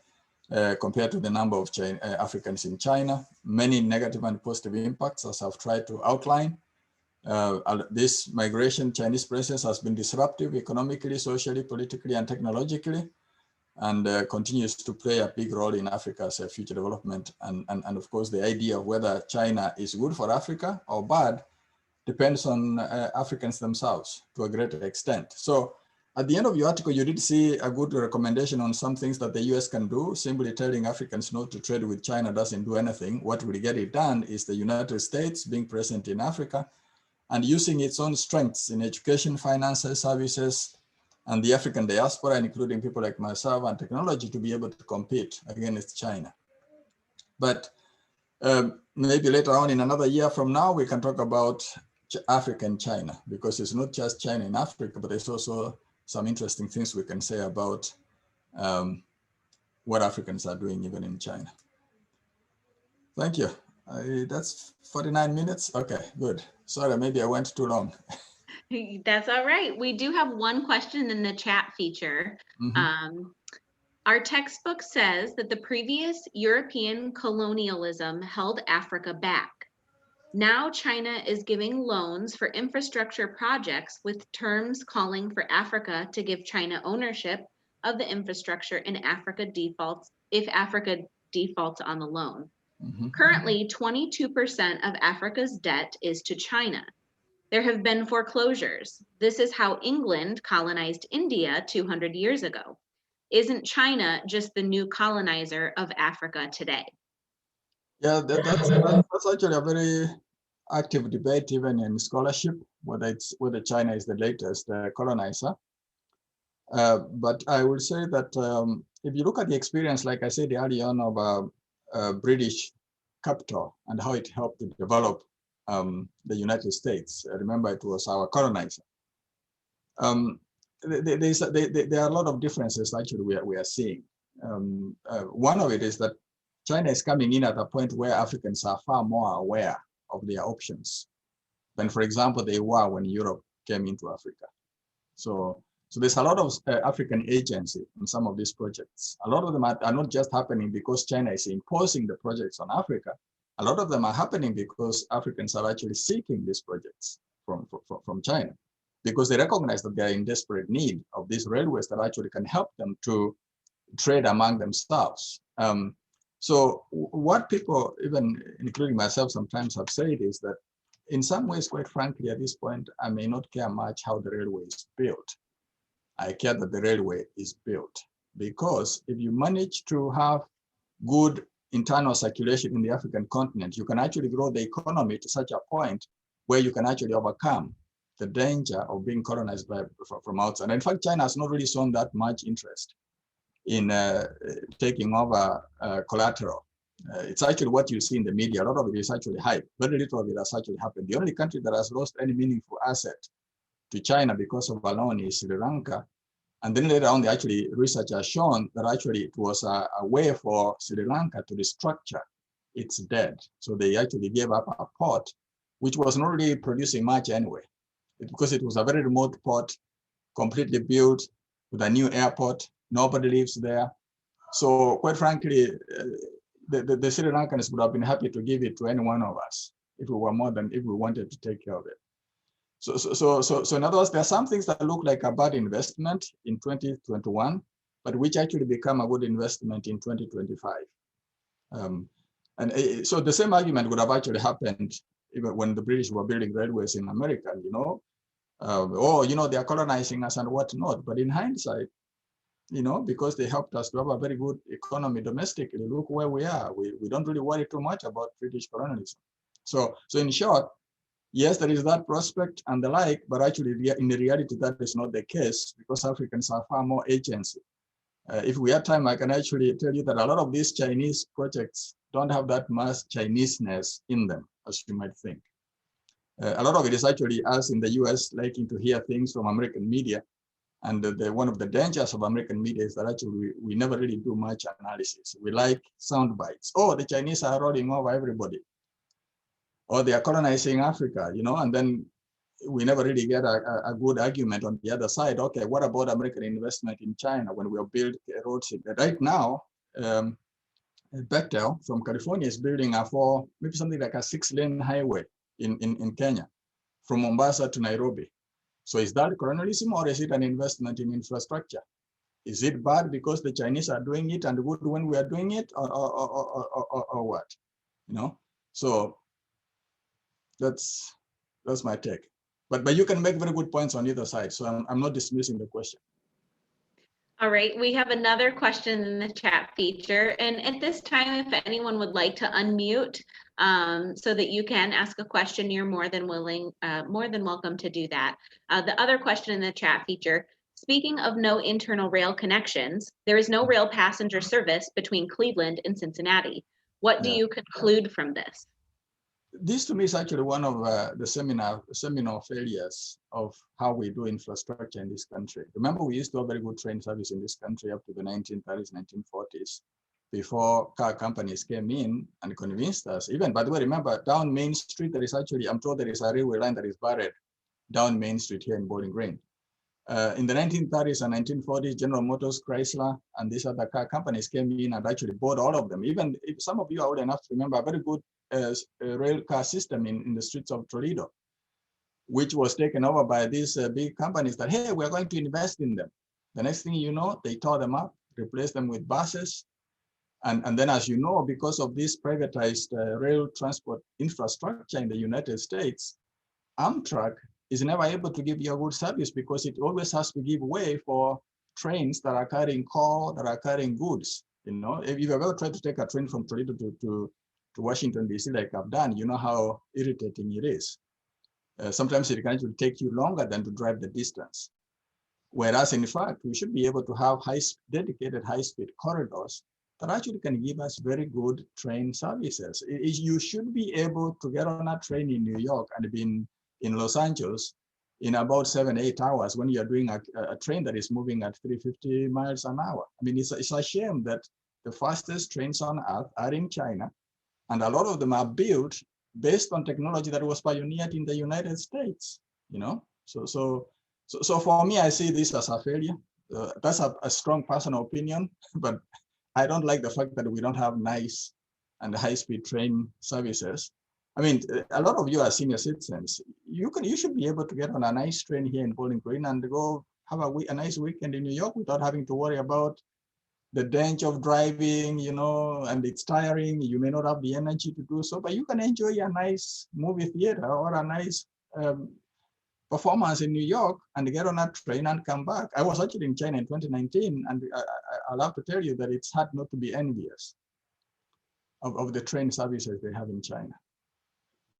compared to the number of Africans in China. Many negative and positive impacts, as I've tried to outline. This migration, Chinese presence has been disruptive economically, socially, politically, and technologically, and continues to play a big role in Africa's future development. And of course, the idea of whether China is good for Africa or bad depends on Africans themselves to a great extent. So at the end of your article, you did see a good recommendation on some things that the US can do. Simply telling Africans not to trade with China doesn't do anything. What will get it done is the United States being present in Africa and using its own strengths in education, finances, services, and the African diaspora, including people like myself and technology, to be able to compete against China. But maybe later on in another year from now, we can talk about Africa and China, because it's not just China in Africa, but there's also some interesting things we can say about what Africans are doing even in China. Thank you. That's 49 minutes. Okay, good. Sorry, maybe I went too long. That's all right. We do have one question in the chat feature. Mhm. Our textbook says that the previous European colonialism held Africa back. Now China is giving loans for infrastructure projects with terms calling for Africa to give China ownership of the infrastructure and Africa defaults if Africa defaults on the loan. Mhm. Currently, 22% of Africa's debt is to China. There have been foreclosures. This is how England colonized India 200 years ago. Isn't China just the new colonizer of Africa today? Yeah, that's actually a very active debate even in scholarship, whether China is the latest colonizer. But I will say that if you look at the experience, like I said earlier on, of British capital and how it helped to develop the United States, remember it was our colonizer. There are a lot of differences actually we are seeing. One of it is that China is coming in at a point where Africans are far more aware of their options than, for example, they were when Europe came into Africa. So there's a lot of African agency in some of these projects. A lot of them are not just happening because China is imposing the projects on Africa. A lot of them are happening because Africans are actually seeking these projects from China, because they recognize that they're in desperate need of these railways that actually can help them to trade among themselves. So what people, even including myself, sometimes have said is that in some ways, quite frankly, at this point, I may not care much how the railway is built. I care that the railway is built, because if you manage to have good internal circulation in the African continent, you can actually grow the economy to such a point where you can actually overcome the danger of being colonized from outside. And in fact, China has not really shown that much interest in taking over collateral. It's actually what you see in the media. A lot of it is actually hype. Very little of it has actually happened. The only country that has lost any meaningful asset to China because of a loan is Sri Lanka. And then later on, research has shown that actually it was a way for Sri Lanka to restructure its debt. So they actually gave up a port, which was not really producing much anyway, because it was a very remote port, completely built with a new airport. Nobody lives there. So quite frankly, the Sri Lankans would have been happy to give it to any one of us if we wanted to take care of it. So in other words, there are some things that look like a bad investment in 2021, but which actually become a good investment in 2025. So the same argument would have actually happened even when the British were building railways in America, they are colonizing us and whatnot. But in hindsight, because they helped us to have a very good economy domestically, look where we are. We don't really worry too much about British colonialism. So in short, yes, there is that prospect and the like, but actually in the reality, that is not the case, because Africans are far more agency. If we have time, I can actually tell you that a lot of these Chinese projects don't have that much Chineseness in them, as you might think. A lot of it is actually us in the US liking to hear things from American media. And one of the dangers of American media is that actually we never really do much analysis. We like sound bites. Oh, the Chinese are rolling over everybody, or they are colonizing Africa, and then we never really get a good argument on the other side. Okay, what about American investment in China when we are building roads? Right now, Bechtel from California is building maybe something like a 6-lane highway in Kenya from Mombasa to Nairobi. So is that colonialism, or is it an investment in infrastructure? Is it bad because the Chinese are doing it and good when we are doing it, or what? So that's my take. But you can make very good points on either side. So I'm not dismissing the question. All right, we have another question in the chat feature. And at this time, if anyone would like to unmute so that you can ask a question, you're more than welcome to do that. The other question in the chat feature, speaking of no internal rail connections, there is no rail passenger service between Cleveland and Cincinnati. What do you conclude from this? This to me is actually one of the seminal failures of how we do infrastructure in this country. Remember, we used to have very good train service in this country up to the 1930s, 1940s. before car companies came in and convinced us. Even, by the way, remember, down Main Street, there is actually, I'm told there is a railway line that is buried down Main Street here in Bowling Green. In the 1930s and 1940s, General Motors, Chrysler, and these other car companies came in and actually bought all of them. Even if some of you are old enough to remember a very good rail car system in the streets of Toledo, which was taken over by these big companies that, hey, we're going to invest in them. The next thing you know, they tore them up, replaced them with buses. And then, as you know, because of this privatized rail transport infrastructure in the United States, Amtrak is never able to give you a good service because it always has to give way for trains that are carrying coal, that are carrying goods. You know, if you've ever tried to take a train from Toledo to Washington, D.C., like I've done, you know how irritating it is. Sometimes it can actually take you longer than to drive the distance. Whereas, in fact, we should be able to have dedicated high-speed corridors that actually can give us very good train services. You should be able to get on a train in New York and be in Los Angeles in about 7-8 hours when you're doing a train that is moving at 350 miles an hour. I mean, it's a shame that the fastest trains on earth are in China, and a lot of them are built based on technology that was pioneered in the United States, you know? So for me, I see this as a failure. That's a strong personal opinion, but I don't like the fact that we don't have nice and high-speed train services. I mean, a lot of you are senior citizens. You should be able to get on a nice train here in Bowling Green and go have a nice weekend in New York without having to worry about the danger of driving, you know, and it's tiring. You may not have the energy to do so, but you can enjoy a nice movie theater or a nice performance in New York and get on a train and come back. I was actually in China in 2019, and I'll have to tell you that it's hard not to be envious of the train services they have in China.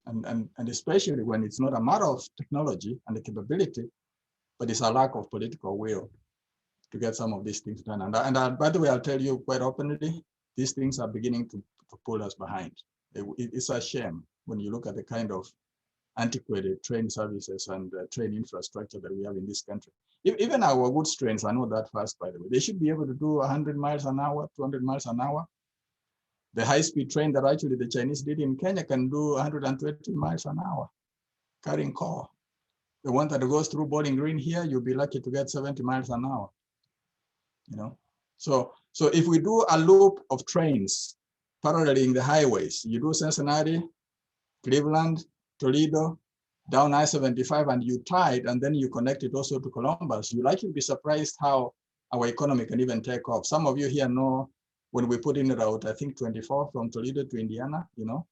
And especially when it's not a matter of technology and the capability, but it's a lack of political will to get some of these things done. And by the way, I'll tell you quite openly, these things are beginning to pull us behind. It's a shame when you look at the kind of antiquated train services and train infrastructure that we have in this country. Even our goods trains are not that fast, by the way. They should be able to do 100 miles an hour, 200 miles an hour. The high-speed train that actually the Chinese did in Kenya can do 120 miles an hour, carrying coal. The one that goes through Bowling Green here, you'll be lucky to get 70 miles an hour. You know, so if we do a loop of trains paralleling the highways, you do Cincinnati, Cleveland, Toledo, down I-75, and you tie it, and then you connect it also to Columbus, you'll actually be surprised how our economy can even take off. Some of you here know when we put in Route, I think 24 from Toledo to Indiana, you know,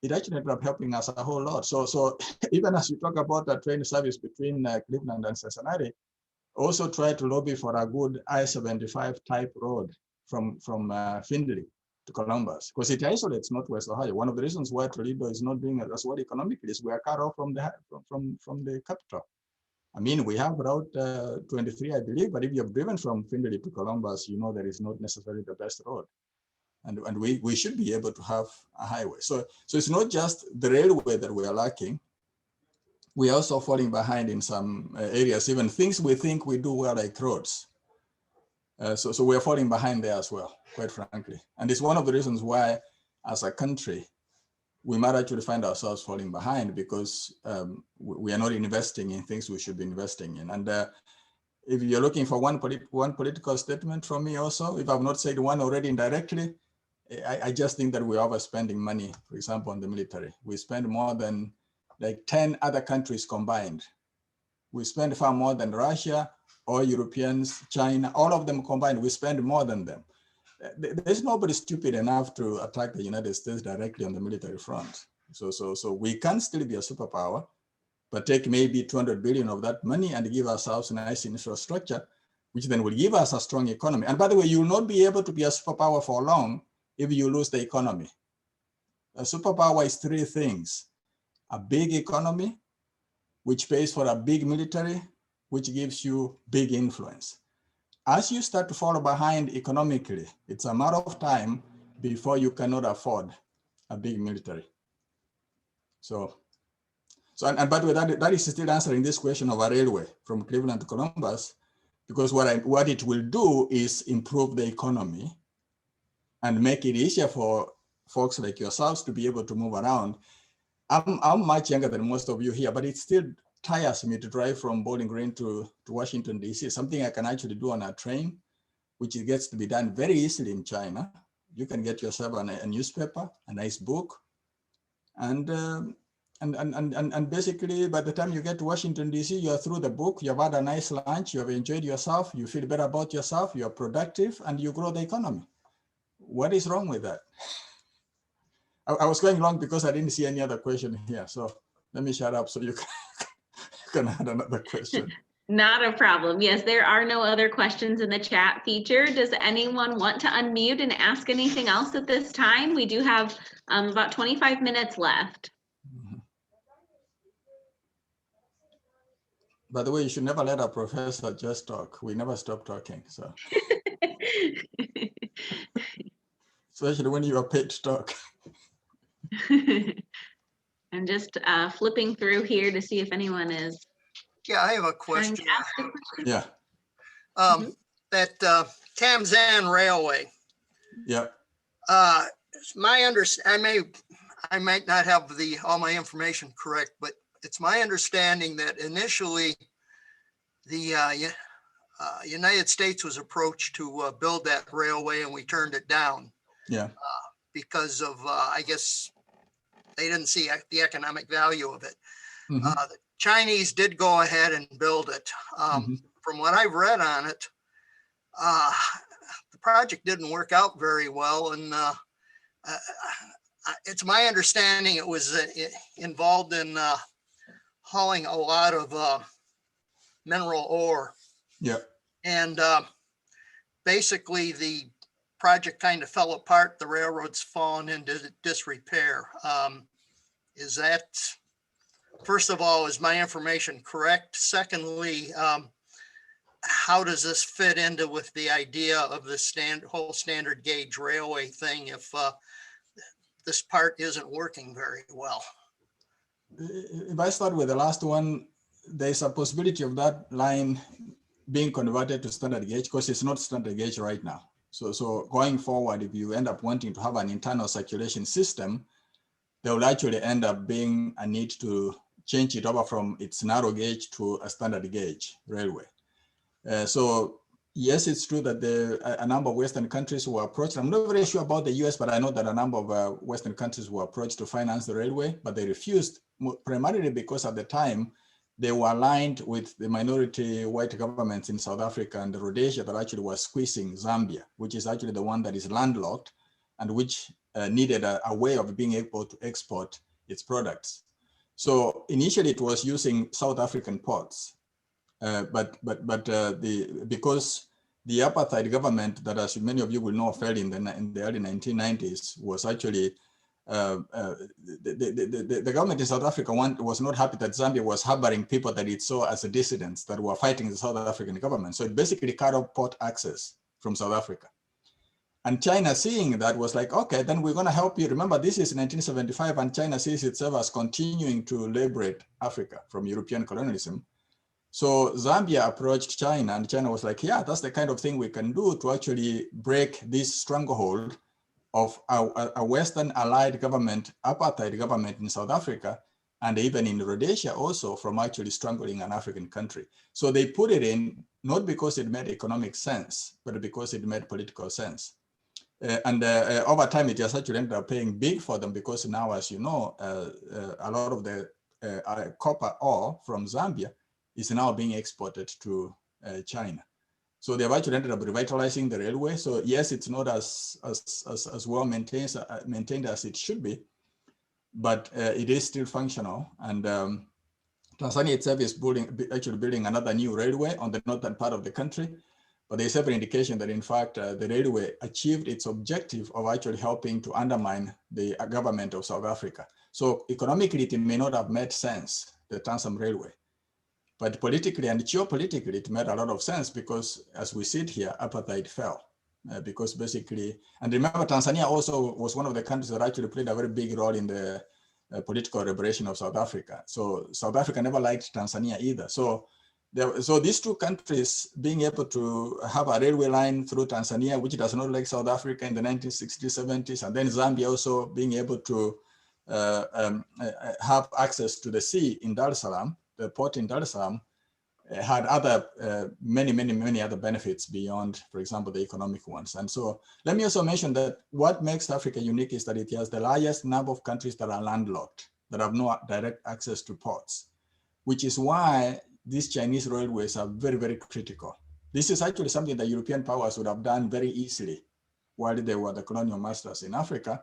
it actually ended up helping us a whole lot. So even as you talk about the train service between Cleveland and Cincinnati, also try to lobby for a good I-75 type road from Findlay to Columbus, because it isolates Northwest Ohio. One of the reasons why Toledo is not doing as well economically is we are cut off from the capital. I mean, we have Route 23, I believe, but if you have driven from Findlay to Columbus, you know that is not necessarily the best road. And we should be able to have a highway. So it's not just the railway that we are lacking. We are also falling behind in some areas, even things we think we do well, like roads. So we are falling behind there as well, quite frankly. And it's one of the reasons why, as a country, we might actually find ourselves falling behind, because we are not investing in things we should be investing in. And if you're looking for one political statement from me also, if I've not said one already indirectly, I just think that we're overspending money, for example, on the military. We spend more than like 10 other countries combined. We spend far more than Russia, or Europeans, China, all of them combined. We spend more than them. There's nobody stupid enough to attack the United States directly on the military front. So we can still be a superpower, but take maybe 200 billion of that money and give ourselves a nice infrastructure, which then will give us a strong economy. And by the way, you will not be able to be a superpower for long if you lose the economy. A superpower is three things: a big economy, which pays for a big military, which gives you big influence. As you start to fall behind economically, it's a matter of time before you cannot afford a big military. And by the way, that is still answering this question of a railway from Cleveland to Columbus, because what it will do is improve the economy and make it easier for folks like yourselves to be able to move around. I'm much younger than most of you here, but it still tires me to drive from Bowling Green to Washington, DC, something I can actually do on a train, which it gets to be done very easily in China. You can get yourself a newspaper, a nice book, and basically by the time you get to Washington, DC, you're through the book, you've had a nice lunch, you have enjoyed yourself, you feel better about yourself, you're productive, and you grow the economy. What is wrong with that? I was going long because I didn't see any other question here. So let me shut up so you can add another question. Not a problem. Yes, there are no other questions in the chat feature. Does anyone want to unmute and ask anything else at this time? We do have about 25 minutes left. By the way, you should never let a professor just talk. We never stop talking. So especially when you are paid to talk. I'm just flipping through here to see if anyone is. Yeah, I have a question. Yeah. That Tamzan Railway. Yeah. I might not have all my information correct, but it's my understanding that initially the United States was approached to build that railway, and we turned it down. Yeah. Because of I guess they didn't see the economic value of it. Mm-hmm. The Chinese did go ahead and build it. From what I've read on it, the project didn't work out very well, and it's my understanding it was involved in hauling a lot of mineral ore. Yeah. And basically the project kind of fell apart. The railroad's fallen into disrepair. Is that, first of all, is my information correct? Secondly, how does this fit into with the idea of the whole standard gauge railway thing if this part isn't working very well? If I start with the last one, there's a possibility of that line being converted to standard gauge because it's not standard gauge right now. So going forward, if you end up wanting to have an internal circulation system, there will actually end up being a need to change it over from its narrow gauge to a standard gauge railway. So yes, it's true that a number of Western countries were approached. I'm not very sure about the US, but I know that a number of Western countries were approached to finance the railway, but they refused, primarily because at the time, they were aligned with the minority white governments in South Africa and Rhodesia that actually was squeezing Zambia, which is actually the one that is landlocked and which needed a way of being able to export its products. So initially it was using South African ports, because the apartheid government that, as many of you will know, fell in the early 1990s was actually the government in South Africa was not happy that Zambia was harboring people that it saw as dissidents that were fighting the South African government. So it basically cut off port access from South Africa. And China, seeing that, was like, okay, then we're going to help you. Remember, this is 1975, and China sees itself as continuing to liberate Africa from European colonialism. So Zambia approached China, and China was like, yeah, that's the kind of thing we can do to actually break this stranglehold of a Western allied government, apartheid government in South Africa, and even in Rhodesia also, from actually strangling an African country. So they put it in, not because it made economic sense, but because it made political sense. Over time, it has actually ended up paying big for them because now, as you know, a lot of the copper ore from Zambia is now being exported to China. So they've actually ended up revitalizing the railway. So yes, it's not as well maintained as it should be, but it is still functional. And Tanzania itself is actually building another new railway on the northern part of the country. But there's every indication that in fact, the railway achieved its objective of actually helping to undermine the government of South Africa. So economically, it may not have made sense, the Tanzam Railway. But politically and geopolitically, it made a lot of sense because as we sit here, apartheid fell. Because basically, and remember, Tanzania also was one of the countries that actually played a very big role in the political liberation of South Africa. So South Africa never liked Tanzania either. So So these two countries being able to have a railway line through Tanzania, which does not like South Africa in the 1960s, 70s, and then Zambia also being able to have access to the sea in Dar es Salaam, the port in Dar es Salaam, had other many other benefits beyond, for example, the economic ones. And so let me also mention that what makes Africa unique is that it has the largest number of countries that are landlocked, that have no direct access to ports, which is why these Chinese railways are very critical. This is actually something that European powers would have done very easily while they were the colonial masters in Africa.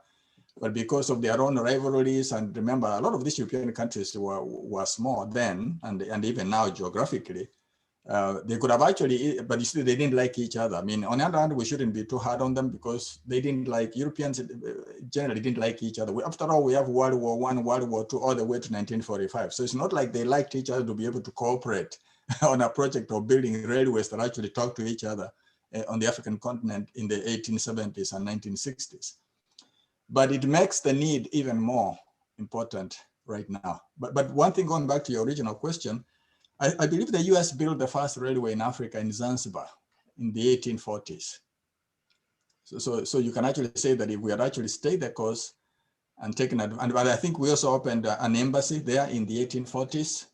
But because of their own rivalries, and remember, a lot of these European countries were small then, and even now geographically, they could have actually, but you see, they didn't like each other. I mean, on the other hand, we shouldn't be too hard on them because they didn't like, Europeans generally didn't like each other. After all, we have World War I, World War II, all the way to 1945. So it's not like they liked each other to be able to cooperate on a project of building railways that actually talk to each other on the African continent in the 1870s and 1960s. But it makes the need even more important right now. But one thing, going back to your original question, I believe the US built the first railway in Africa in Zanzibar in the 1840s. So you can actually say that if we had actually stayed the course and taken advantage, but I think we also opened an embassy there in the 1840s,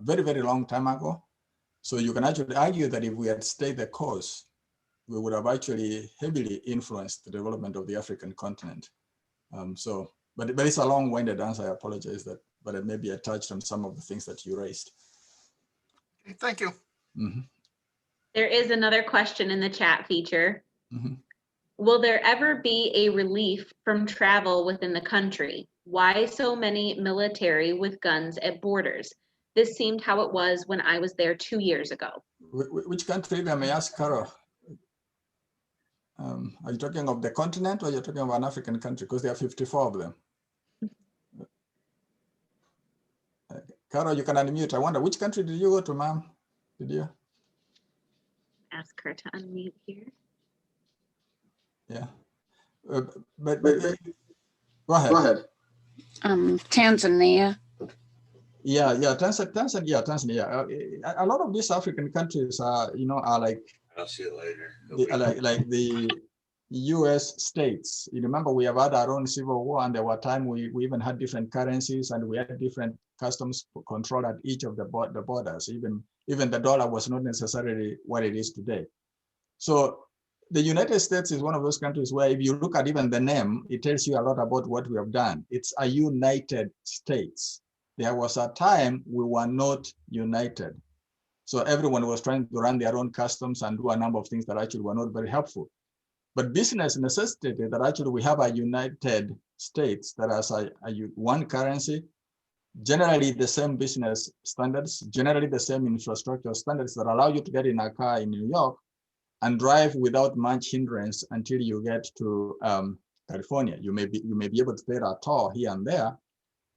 very long time ago. So you can actually argue that if we had stayed the course, we would have actually heavily influenced the development of the African continent. But it's a long-winded answer. I apologize that, but maybe I touched on some of the things that you raised. Thank you. Mm-hmm. There is another question in the chat feature. Mm-hmm. Will there ever be a relief from travel within the country? Why so many military with guns at borders? This seemed how it was when I was there 2 years ago. Which country, if I may ask, Carol? Are you talking of the continent or you're talking of an African country? Because there are 54 of them. Carol, you can unmute. I wonder, which country did you go to, ma'am? Did you? Ask her to unmute here. Yeah. But go ahead. Go ahead. Tanzania. Yeah, Tanzania. A lot of these African countries are, are like, I'll see you later. Like the US states. You remember, we have had our own civil war, and there were times we even had different currencies, and we had different customs control at each of the borders. Even the dollar was not necessarily what it is today. So the United States is one of those countries where if you look at even the name, it tells you a lot about what we have done. It's a United States. There was a time we were not united. So everyone was trying to run their own customs and do a number of things that actually were not very helpful. But business necessitated that actually we have a United States that has one currency, generally the same business standards, generally the same infrastructure standards that allow you to get in a car in New York and drive without much hindrance until you get to California. You may be able to pay a toll here and there,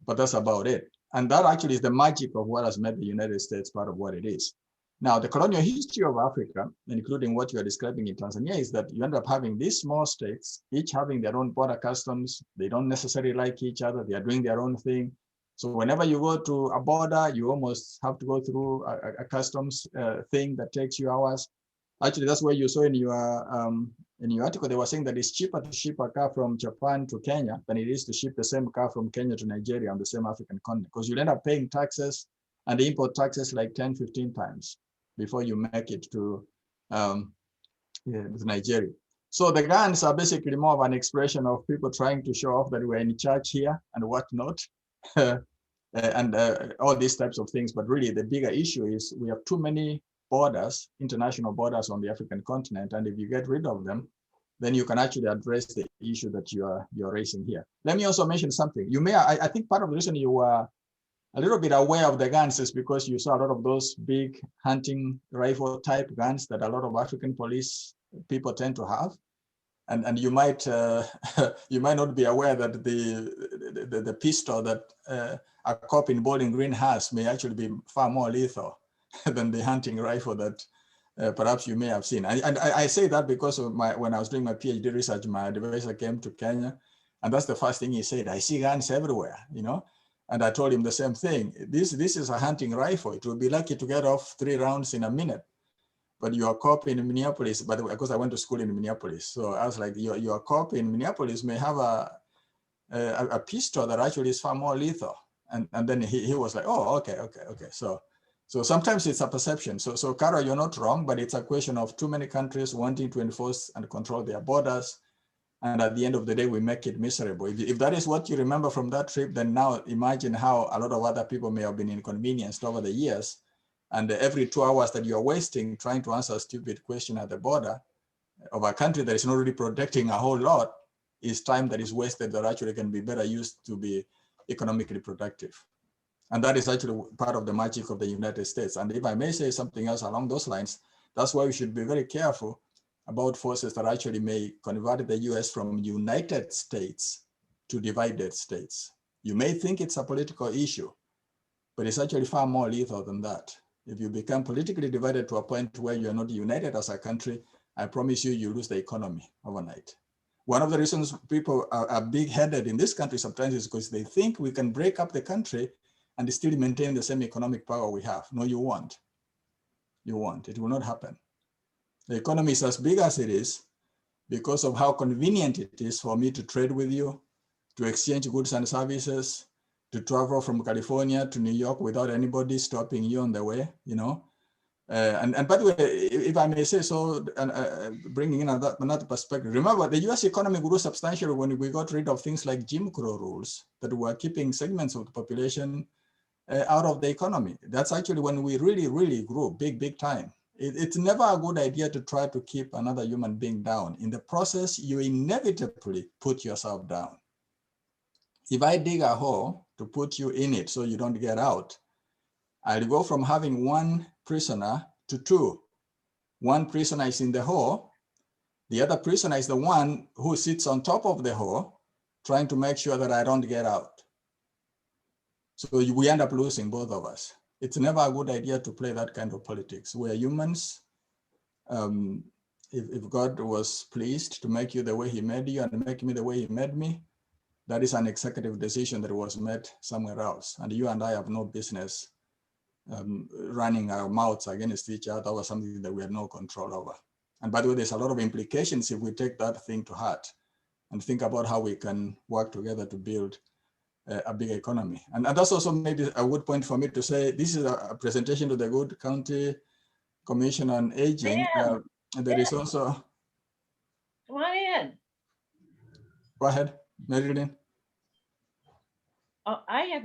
but that's about it. And that actually is the magic of what has made the United States part of what it is. Now, the colonial history of Africa, including what you are describing in Tanzania, is that you end up having these small states, each having their own border customs. They don't necessarily like each other. They are doing their own thing. So whenever you go to a border, you almost have to go through a customs thing that takes you hours. Actually, that's where you saw in your article, they were saying that it's cheaper to ship a car from Japan to Kenya than it is to ship the same car from Kenya to Nigeria on the same African continent, because you'll end up paying taxes and the import taxes like 10, 15 times before you make it to Nigeria. So the guns are basically more of an expression of people trying to show off that we're in charge here and whatnot, and all these types of things. But really, the bigger issue is we have too many borders, international borders on the African continent, and if you get rid of them, then you can actually address the issue that you're raising here. Let me also mention something. I think part of the reason you were a little bit aware of the guns is because you saw a lot of those big hunting rifle type guns that a lot of African police people tend to have, and you might you might not be aware that the pistol that a cop in Bowling Green has may actually be far more lethal than the hunting rifle that perhaps you may have seen. And I say that because of when I was doing my PhD research, my advisor came to Kenya, and that's the first thing he said: "I see guns everywhere," And I told him the same thing. This is a hunting rifle. It will be lucky to get off 3 rounds in a minute. But your cop in Minneapolis, by the way, because I went to school in Minneapolis. So I was like, your cop in Minneapolis may have a pistol that actually is far more lethal. And then he was like, oh, okay. So sometimes it's a perception. So Carol, you're not wrong, but it's a question of too many countries wanting to enforce and control their borders. And at the end of the day, we make it miserable. If that is what you remember from that trip, then now imagine how a lot of other people may have been inconvenienced over the years. And every 2 hours that you're wasting trying to answer a stupid question at the border of a country that is not really protecting a whole lot is time that is wasted that actually can be better used to be economically productive. And that is actually part of the magic of the United States. And if I may say something else along those lines, that's why we should be very careful about forces that actually may convert the US from United States to divided states. You may think it's a political issue, but it's actually far more lethal than that. If you become politically divided to a point where you're not united as a country, I promise you, you lose the economy overnight. One of the reasons people are big-headed in this country sometimes is because they think we can break up the country and still maintain the same economic power we have. No, you won't. You won't. It will not happen. The economy is as big as it is because of how convenient it is for me to trade with you, to exchange goods and services, to travel from California to New York without anybody stopping you on the way, you know. And by the way, if I may say so, bringing in another perspective, remember the US economy grew substantially when we got rid of things like Jim Crow rules that were keeping segments of the population out of the economy. That's actually when we really grew big time. It's never a good idea to try to keep another human being down. In the process, you inevitably put yourself down. If I dig a hole to put you in it so you don't get out, I'll go from having 1 prisoner to 2. 1 prisoner is in the hole. The other prisoner is the one who sits on top of the hole, trying to make sure that I don't get out. So we end up losing, both of us. It's never a good idea to play that kind of politics. We're humans. If God was pleased to make you the way he made you and make me the way he made me, that is an executive decision that was made somewhere else. And you and I have no business running our mouths against each other over something that we have no control over. And by the way, there's a lot of implications if we take that thing to heart and think about how we can work together to build a big economy. And that's also maybe a good point for me to say, this is a presentation to the Good County Commission on Aging. There is also... Come on in. Go ahead, Marilyn. Oh, I have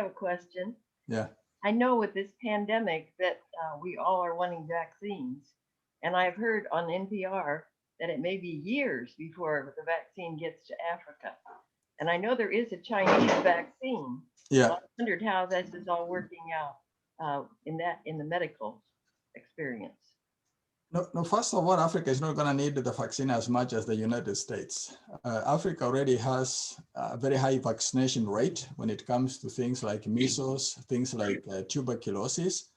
a question. Yeah. I know with this pandemic that we all are wanting vaccines, and I've heard on NPR that it may be years before the vaccine gets to Africa. And I know there is a Chinese vaccine. Yeah. I wondered how this is all working out in the medical experience. No, first of all, Africa is not going to need the vaccine as much as the United States. Africa already has a very high vaccination rate when it comes to things like measles, things like tuberculosis.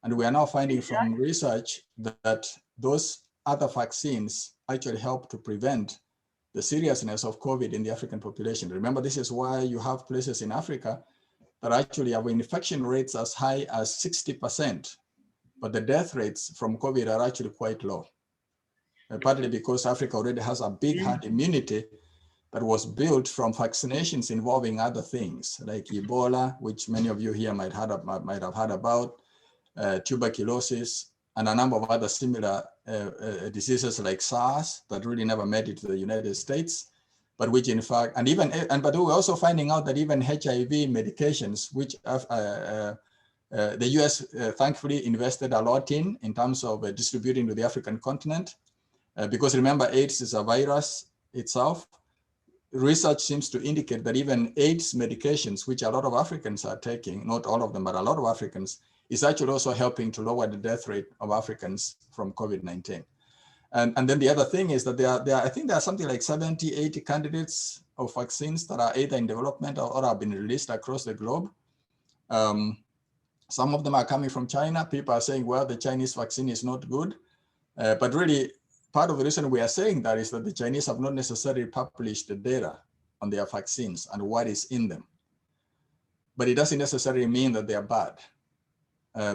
And we are now finding from research that those other vaccines actually help to prevent the seriousness of COVID in the African population. Remember, this is why you have places in Africa that actually have infection rates as high as 60%. But the death rates from COVID are actually quite low, partly because Africa already has a big herd immunity that was built from vaccinations involving other things like Ebola, which many of you here might have heard about, tuberculosis, and a number of other similar diseases like SARS that really never made it to the United States, but which in fact, but we're also finding out that even HIV medications, which the US thankfully invested a lot in terms of distributing to the African continent, because remember, AIDS is a virus itself. Research seems to indicate that even AIDS medications, which a lot of Africans are taking, not all of them, but a lot of Africans, is actually also helping to lower the death rate of Africans from COVID-19. And then the other thing is that I think there are something like 70, 80 candidates of vaccines that are either in development or have been released across the globe. Some of them are coming from China. People are saying, well, the Chinese vaccine is not good. But really, part of the reason we are saying that is that the Chinese have not necessarily published the data on their vaccines and what is in them. but it doesn't necessarily mean that they are bad.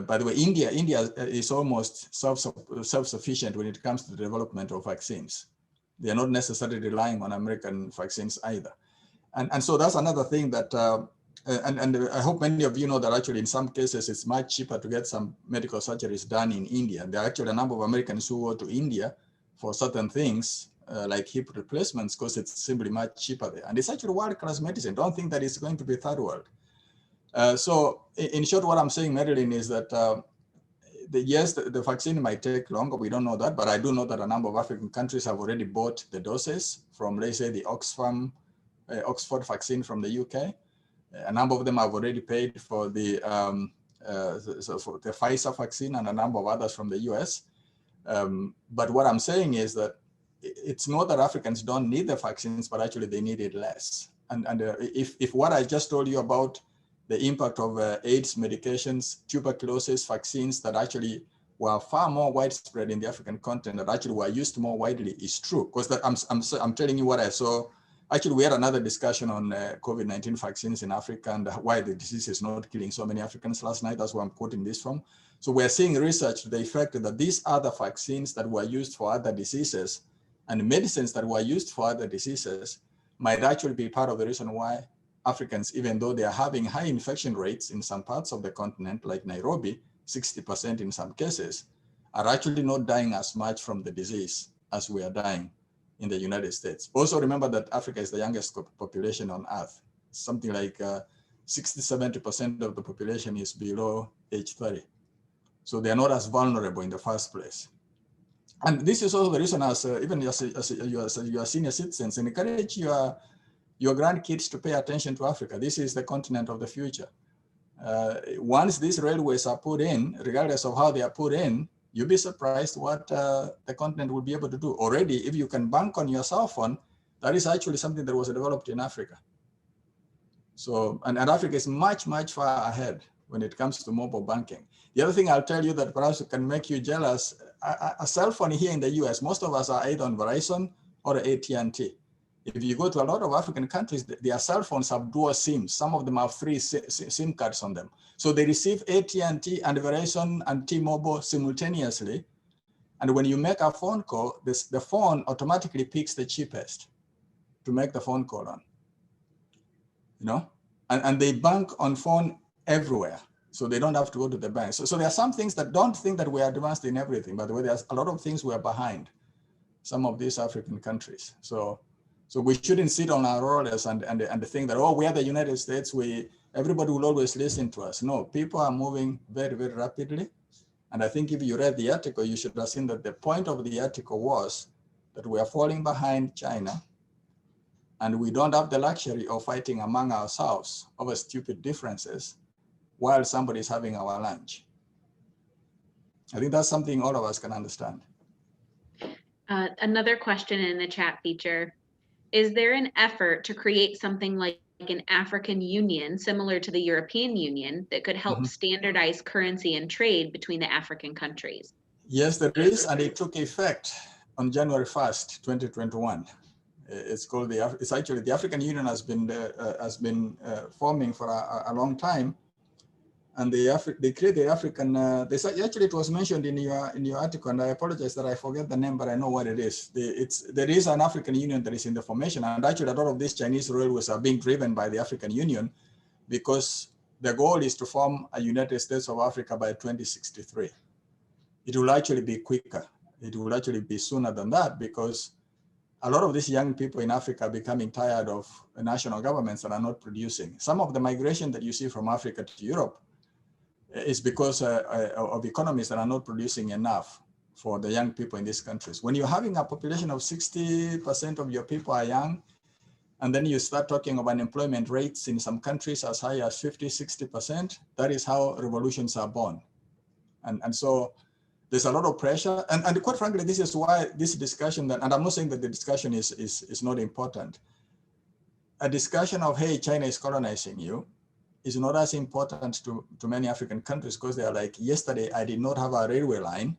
By the way, India is almost self-sufficient when it comes to the development of vaccines. They are not necessarily relying on American vaccines either. And so that's another thing that, and I hope many of you know that actually in some cases it's much cheaper to get some medical surgeries done in India. There are actually a number of Americans who go to India for certain things like hip replacements because it's simply much cheaper there. And it's actually world-class medicine. Don't think that it's going to be third world. So in short, what I'm saying, Marilyn, is that yes, the vaccine might take longer. We don't know that, but I do know that a number of African countries have already bought the doses from, let's say, the Oxford vaccine from the UK. A number of them have already paid for the Pfizer vaccine and a number of others from the US. But what I'm saying is that it's not that Africans don't need the vaccines, but actually they need it less. And if what I just told you about the impact of AIDS medications, tuberculosis vaccines that actually were far more widespread in the African continent, that actually were used more widely, is true. Because I'm telling you what I saw. Actually, we had another discussion on COVID-19 vaccines in Africa and why the disease is not killing so many Africans last night. That's where I'm quoting this from. So we're seeing research to the effect that these other vaccines that were used for other diseases and medicines that were used for other diseases might actually be part of the reason why Africans, even though they are having high infection rates in some parts of the continent, like Nairobi, 60% in some cases, are actually not dying as much from the disease as we are dying in the United States. Also remember that Africa is the youngest population on earth. Something like 60–70% of the population is below age 30. So they are not as vulnerable in the first place. And this is also the reason even as you are senior citizens, encourage your grandkids to pay attention to Africa. This is the continent of the future. Once these railways are put in, regardless of how they are put in, you'll be surprised what the continent will be able to do. Already, if you can bank on your cell phone, that is actually something that was developed in Africa. So, and Africa is much, much far ahead when it comes to mobile banking. The other thing I'll tell you that perhaps can make you jealous, a cell phone here in the US, most of us are either on Verizon or AT&T. If you go to a lot of African countries, their cell phones have dual SIMs. Some of them have 3 SIM cards on them. So they receive AT&T and Verizon and T-Mobile simultaneously. And when you make a phone call, the phone automatically picks the cheapest to make the phone call on. You know, and they bank on phone everywhere. So they don't have to go to the bank. So there are some things that don't think that we are advanced in everything. By the way, there's a lot of things we are behind some of these African countries. So we shouldn't sit on our laurels and think that, oh, we are the United States, everybody will always listen to us. No, people are moving very, very rapidly. And I think if you read the article, you should have seen that the point of the article was that we are falling behind China and we don't have the luxury of fighting among ourselves over stupid differences while somebody is having our lunch. I think that's something all of us can understand. Another question in the chat feature. Is there an effort to create something like an African Union similar to the European Union that could help standardize currency and trade between the African countries? Yes, there is, and it took effect on January 1st, 2021. It's called it's actually the African Union has been forming for a long time, and they create the African. Actually, it was mentioned in your article, and I apologize that I forget the name, but I know what it is. There is an African Union that is in the formation, and actually a lot of these Chinese railways are being driven by the African Union, because the goal is to form a United States of Africa by 2063. It will actually be quicker. It will actually be sooner than that, because a lot of these young people in Africa are becoming tired of national governments that are not producing. Some of the migration that you see from Africa to Europe is because of economies that are not producing enough for the young people in these countries. When you're having a population of 60% of your people are young, and then you start talking of unemployment rates in some countries as high as 50–60%, that is how revolutions are born. And so there's a lot of pressure. And quite frankly, this is why this discussion, and I'm not saying that the discussion is not important. A discussion of, hey, China is colonizing you, is not as important to many African countries, because they are like, yesterday I did not have a railway line,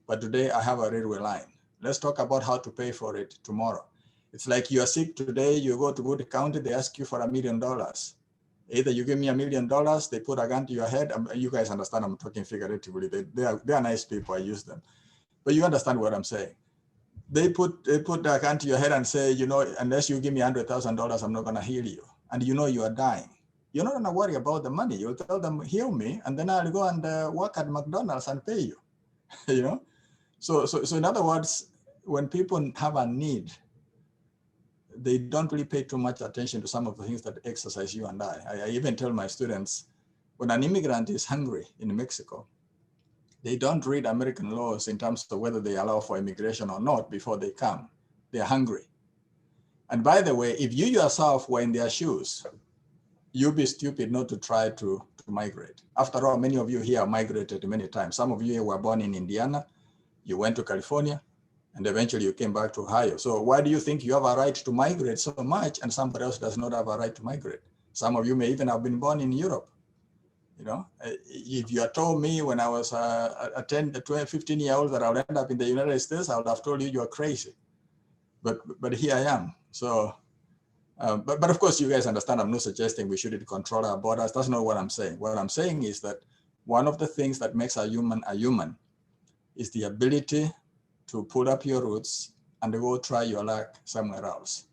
but today I have a railway line. Let's talk about how to pay for it tomorrow. It's like you are sick today, you go to Wood County, they ask you for $1 million. Either you give me $1 million, they put a gun to your head. You guys understand I'm talking figuratively. They are nice people, I use them. But you understand what I'm saying. They put a gun to your head and say, you know, unless you give me $100,000, I'm not gonna heal you. And you know you are dying. You're not gonna worry about the money. You'll tell them, heal me, and then I'll go and work at McDonald's and pay you, you know? So in other words, when people have a need, they don't really pay too much attention to some of the things that exercise you and I even tell my students, when an immigrant is hungry in Mexico, they don't read American laws in terms of whether they allow for immigration or not before they come. They're hungry. And by the way, if you yourself were in their shoes, you'd be stupid not to try to migrate. After all, many of you here migrated many times. Some of you were born in Indiana, you went to California, and eventually you came back to Ohio. So why do you think you have a right to migrate so much and somebody else does not have a right to migrate? Some of you may even have been born in Europe. You know, if you had told me when I was a 10, 12, 15-year-old that I would end up in the United States, I would have told you you are crazy. But here I am. So, but of course, you guys understand I'm not suggesting we shouldn't control our borders. That's not what I'm saying. What I'm saying is that one of the things that makes a human is the ability to pull up your roots and go try your luck somewhere else.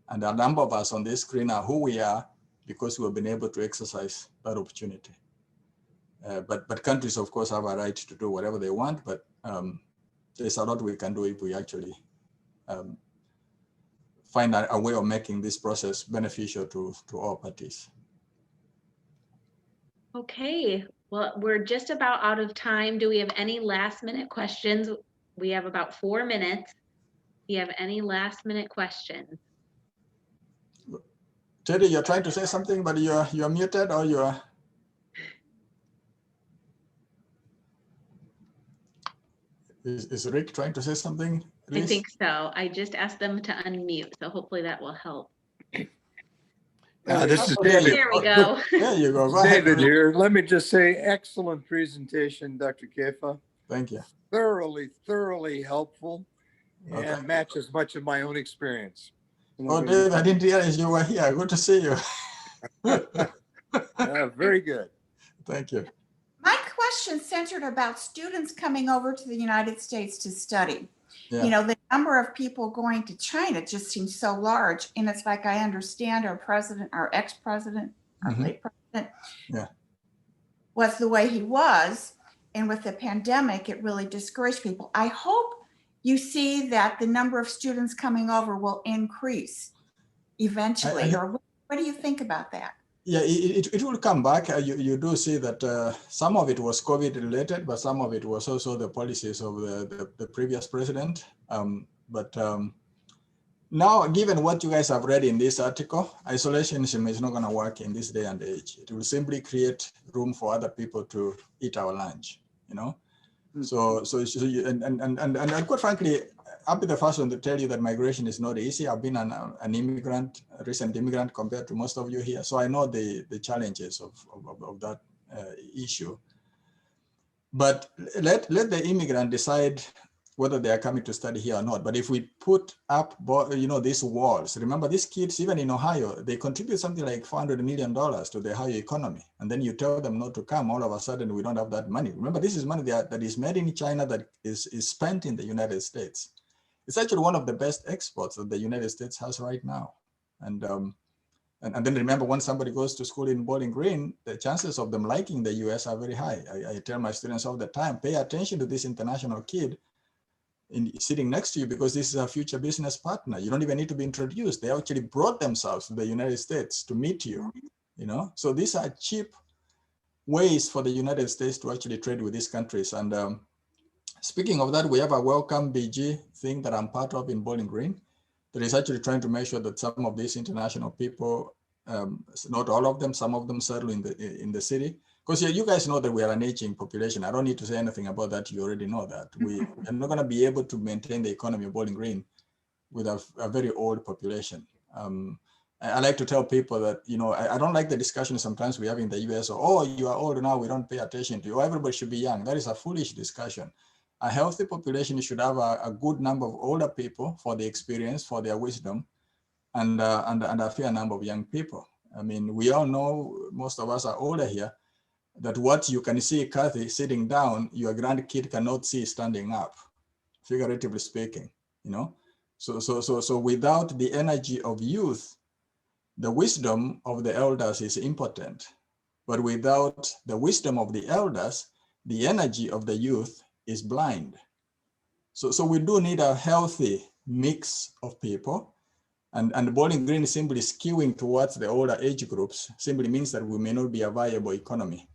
And a number of us on this screen are who we are because we've been able to exercise that opportunity. But countries, of course, have a right to do whatever they want, but there's a lot we can do if we actually find a way of making this process beneficial to all parties. Okay, well, we're just about out of time. Do we have any last minute questions? We have about 4 minutes. Do you have any last minute questions? Teddy, you're trying to say something, but you're muted or you're... Is Rick trying to say something? I think so. I just asked them to unmute, so hopefully that will help. This is David. There we go. There you go. Go ahead. David here. Let me just say, excellent presentation, Dr. Kefa. Thank you. Thoroughly helpful and Okay. matches much of my own experience. Oh, Dave, I didn't realize you were here. Good to see you. Very good. Thank you. My question centered about students coming over to the United States to study. Yeah. You know, the number of people going to China just seems so large. And it's like, I understand our president, our ex-president, our late president, was the way he was. And with the pandemic, it really discouraged people. I hope you see that the number of students coming over will increase eventually. Or what do you think about that? Yeah, it will come back. You do see that some of it was COVID related, but some of it was also the policies of the previous president. Now, given what you guys have read in this article, isolationism is not going to work in this day and age. It will simply create room for other people to eat our lunch, you know? And quite frankly, I'll be the first one to tell you that migration is not easy. I've been an immigrant, a recent immigrant compared to most of you here. So I know the challenges of that issue. But let the immigrant decide whether they are coming to study here or not. But if we put up, these walls, remember these kids, even in Ohio, they contribute something like $400 million to the Ohio economy. And then you tell them not to come, all of a sudden we don't have that money. Remember, this is money that is made in China that is spent in the United States. It's actually one of the best exports that the United States has right now. And then remember, when somebody goes to school in Bowling Green, the chances of them liking the US are very high. I tell my students all the time, pay attention to this international kid sitting next to you, because this is a future business partner. You don't even need to be introduced. They actually brought themselves to the United States to meet you, you know? So these are cheap ways for the United States to actually trade with these countries. And speaking of that, we have a Welcome BG thing that I'm part of in Bowling Green that is actually trying to make sure that some of these international people, not all of them, some of them settle in the city. Because you guys know that we are an aging population. I don't need to say anything about that. You already know that. We are not going to be able to maintain the economy of Bowling Green with a very old population. I like to tell people that, you know, I don't like the discussion sometimes we have in the US, oh, you are old now, we don't pay attention to you. Everybody should be young. That is a foolish discussion. A healthy population should have a good number of older people for the experience, for their wisdom, and a fair number of young people. I mean, we all know, most of us are older here, that what you can see Kathy sitting down, your grandkid cannot see standing up, figuratively speaking, you know? So without the energy of youth, the wisdom of the elders is impotent. But without the wisdom of the elders, the energy of the youth is blind. So we do need a healthy mix of people. And Bowling Green simply skewing towards the older age groups simply means that we may not be a viable economy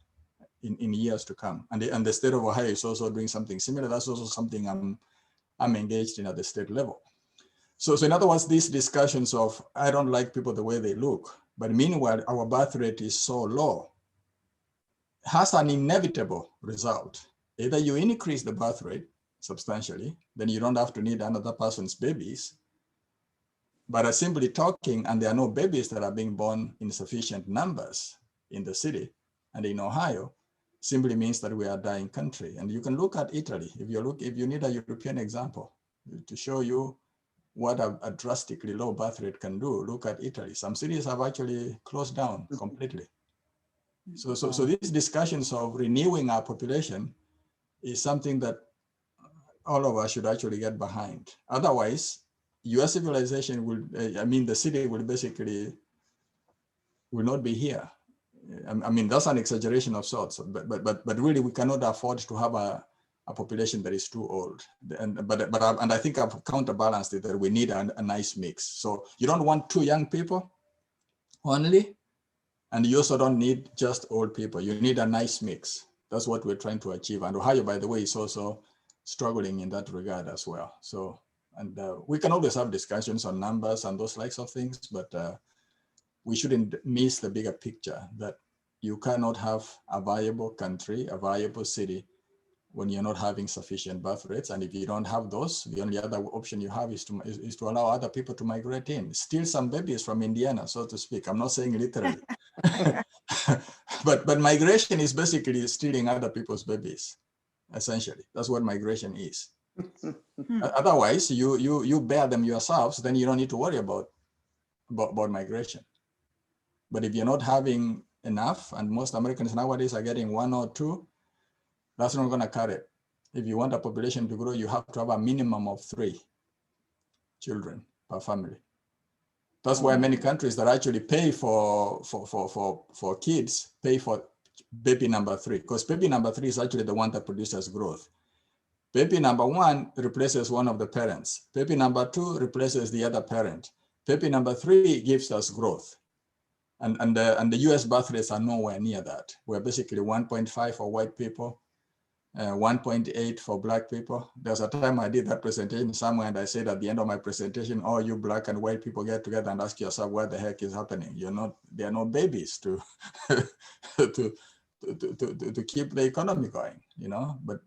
in years to come. And the state of Ohio is also doing something similar. That's also something I'm engaged in at the state level. So in other words, these discussions of, I don't like people the way they look, but meanwhile, our birth rate is so low, has an inevitable result. Either you increase the birth rate substantially, then you don't have to need another person's babies. But simply talking, and there are no babies that are being born in sufficient numbers in the city and in Ohio, simply means that we are a dying country. And you can look at Italy. If you need a European example to show you what a drastically low birth rate can do, look at Italy. Some cities have actually closed down completely. So these discussions of renewing our population is something that all of us should actually get behind. Otherwise, US civilization will, the city will basically will not be here. I mean, that's an exaggeration of sorts, but really we cannot afford to have a population that is too old. And I think I've counterbalanced it, that we need a nice mix. So you don't want too young people only, and you also don't need just old people. You need a nice mix. That's what we're trying to achieve. And Ohio, by the way, is also struggling in that regard as well. So, and we can always have discussions on numbers and those likes of things, but we shouldn't miss the bigger picture, that you cannot have a viable country, a viable city, when you're not having sufficient birth rates. And if you don't have those, the only other option you have is to allow other people to migrate in, steal some babies from Indiana, so to speak. I'm not saying literally, but migration is basically stealing other people's babies. Essentially, that's what migration is. Otherwise, you bear them yourselves, then you don't need to worry about migration. But if you're not having enough, and most Americans nowadays are getting 1 or 2, that's not going to cut it. If you want a population to grow, you have to have a minimum of 3 children per family. That's why many countries that actually pay for kids pay for baby number 3, because baby number 3 is actually the one that produces growth. Baby number 1 replaces one of the parents. Baby number 2 replaces the other parent. Baby number 3 gives us growth. And the US birth rates are nowhere near that. We're basically 1.5 for white people, 1.8 for black people. There's a time I did that presentation somewhere, and I said at the end of my presentation, all you black and white people get together and ask yourself what the heck is happening. There are no babies to to keep the economy going, you know. But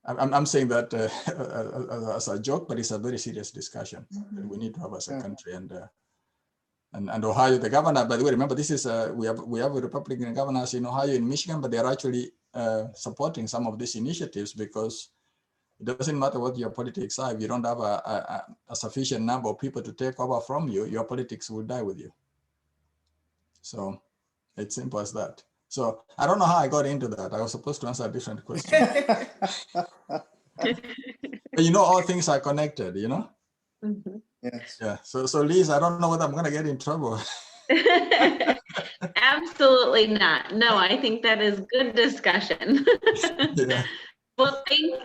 I'm saying that as a joke, but it's a very serious discussion that we need to have as a country. And Ohio, the governor, by the way, remember, this is we have Republican governors in Ohio, in Michigan, but they're actually supporting some of these initiatives, because it doesn't matter what your politics are. If you don't have a sufficient number of people to take over from you, your politics will die with you. So it's simple as that. So I don't know how I got into that. I was supposed to answer a different question. But you know, all things are connected, you know? Mm-hmm. Yes. Yeah. So Liz, I don't know whether I'm going to get in trouble. Absolutely not. No, I think that is good discussion. Yeah. Well,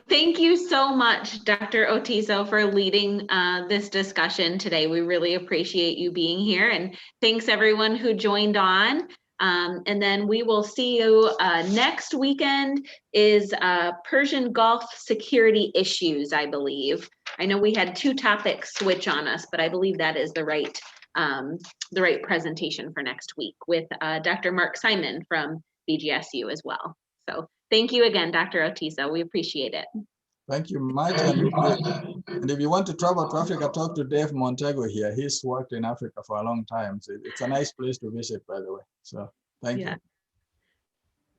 thank you so much, Dr. Otiso, for leading this discussion today. We really appreciate you being here, and thanks everyone who joined on. And then we will see you next weekend is Persian Gulf security issues, I believe. I know we had 2 topics switch on us, but I believe that is the right presentation for next week, with Dr. Mark Simon from BGSU as well. So thank you again, Dr. Otiso. We appreciate it. Thank you much. And if you want to travel to Africa, talk to Dave Montego here. He's worked in Africa for a long time. So it's a nice place to visit, by the way. So thank you.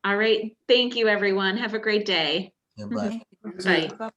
All right. Thank you, everyone. Have a great day. Yeah, bye. Bye.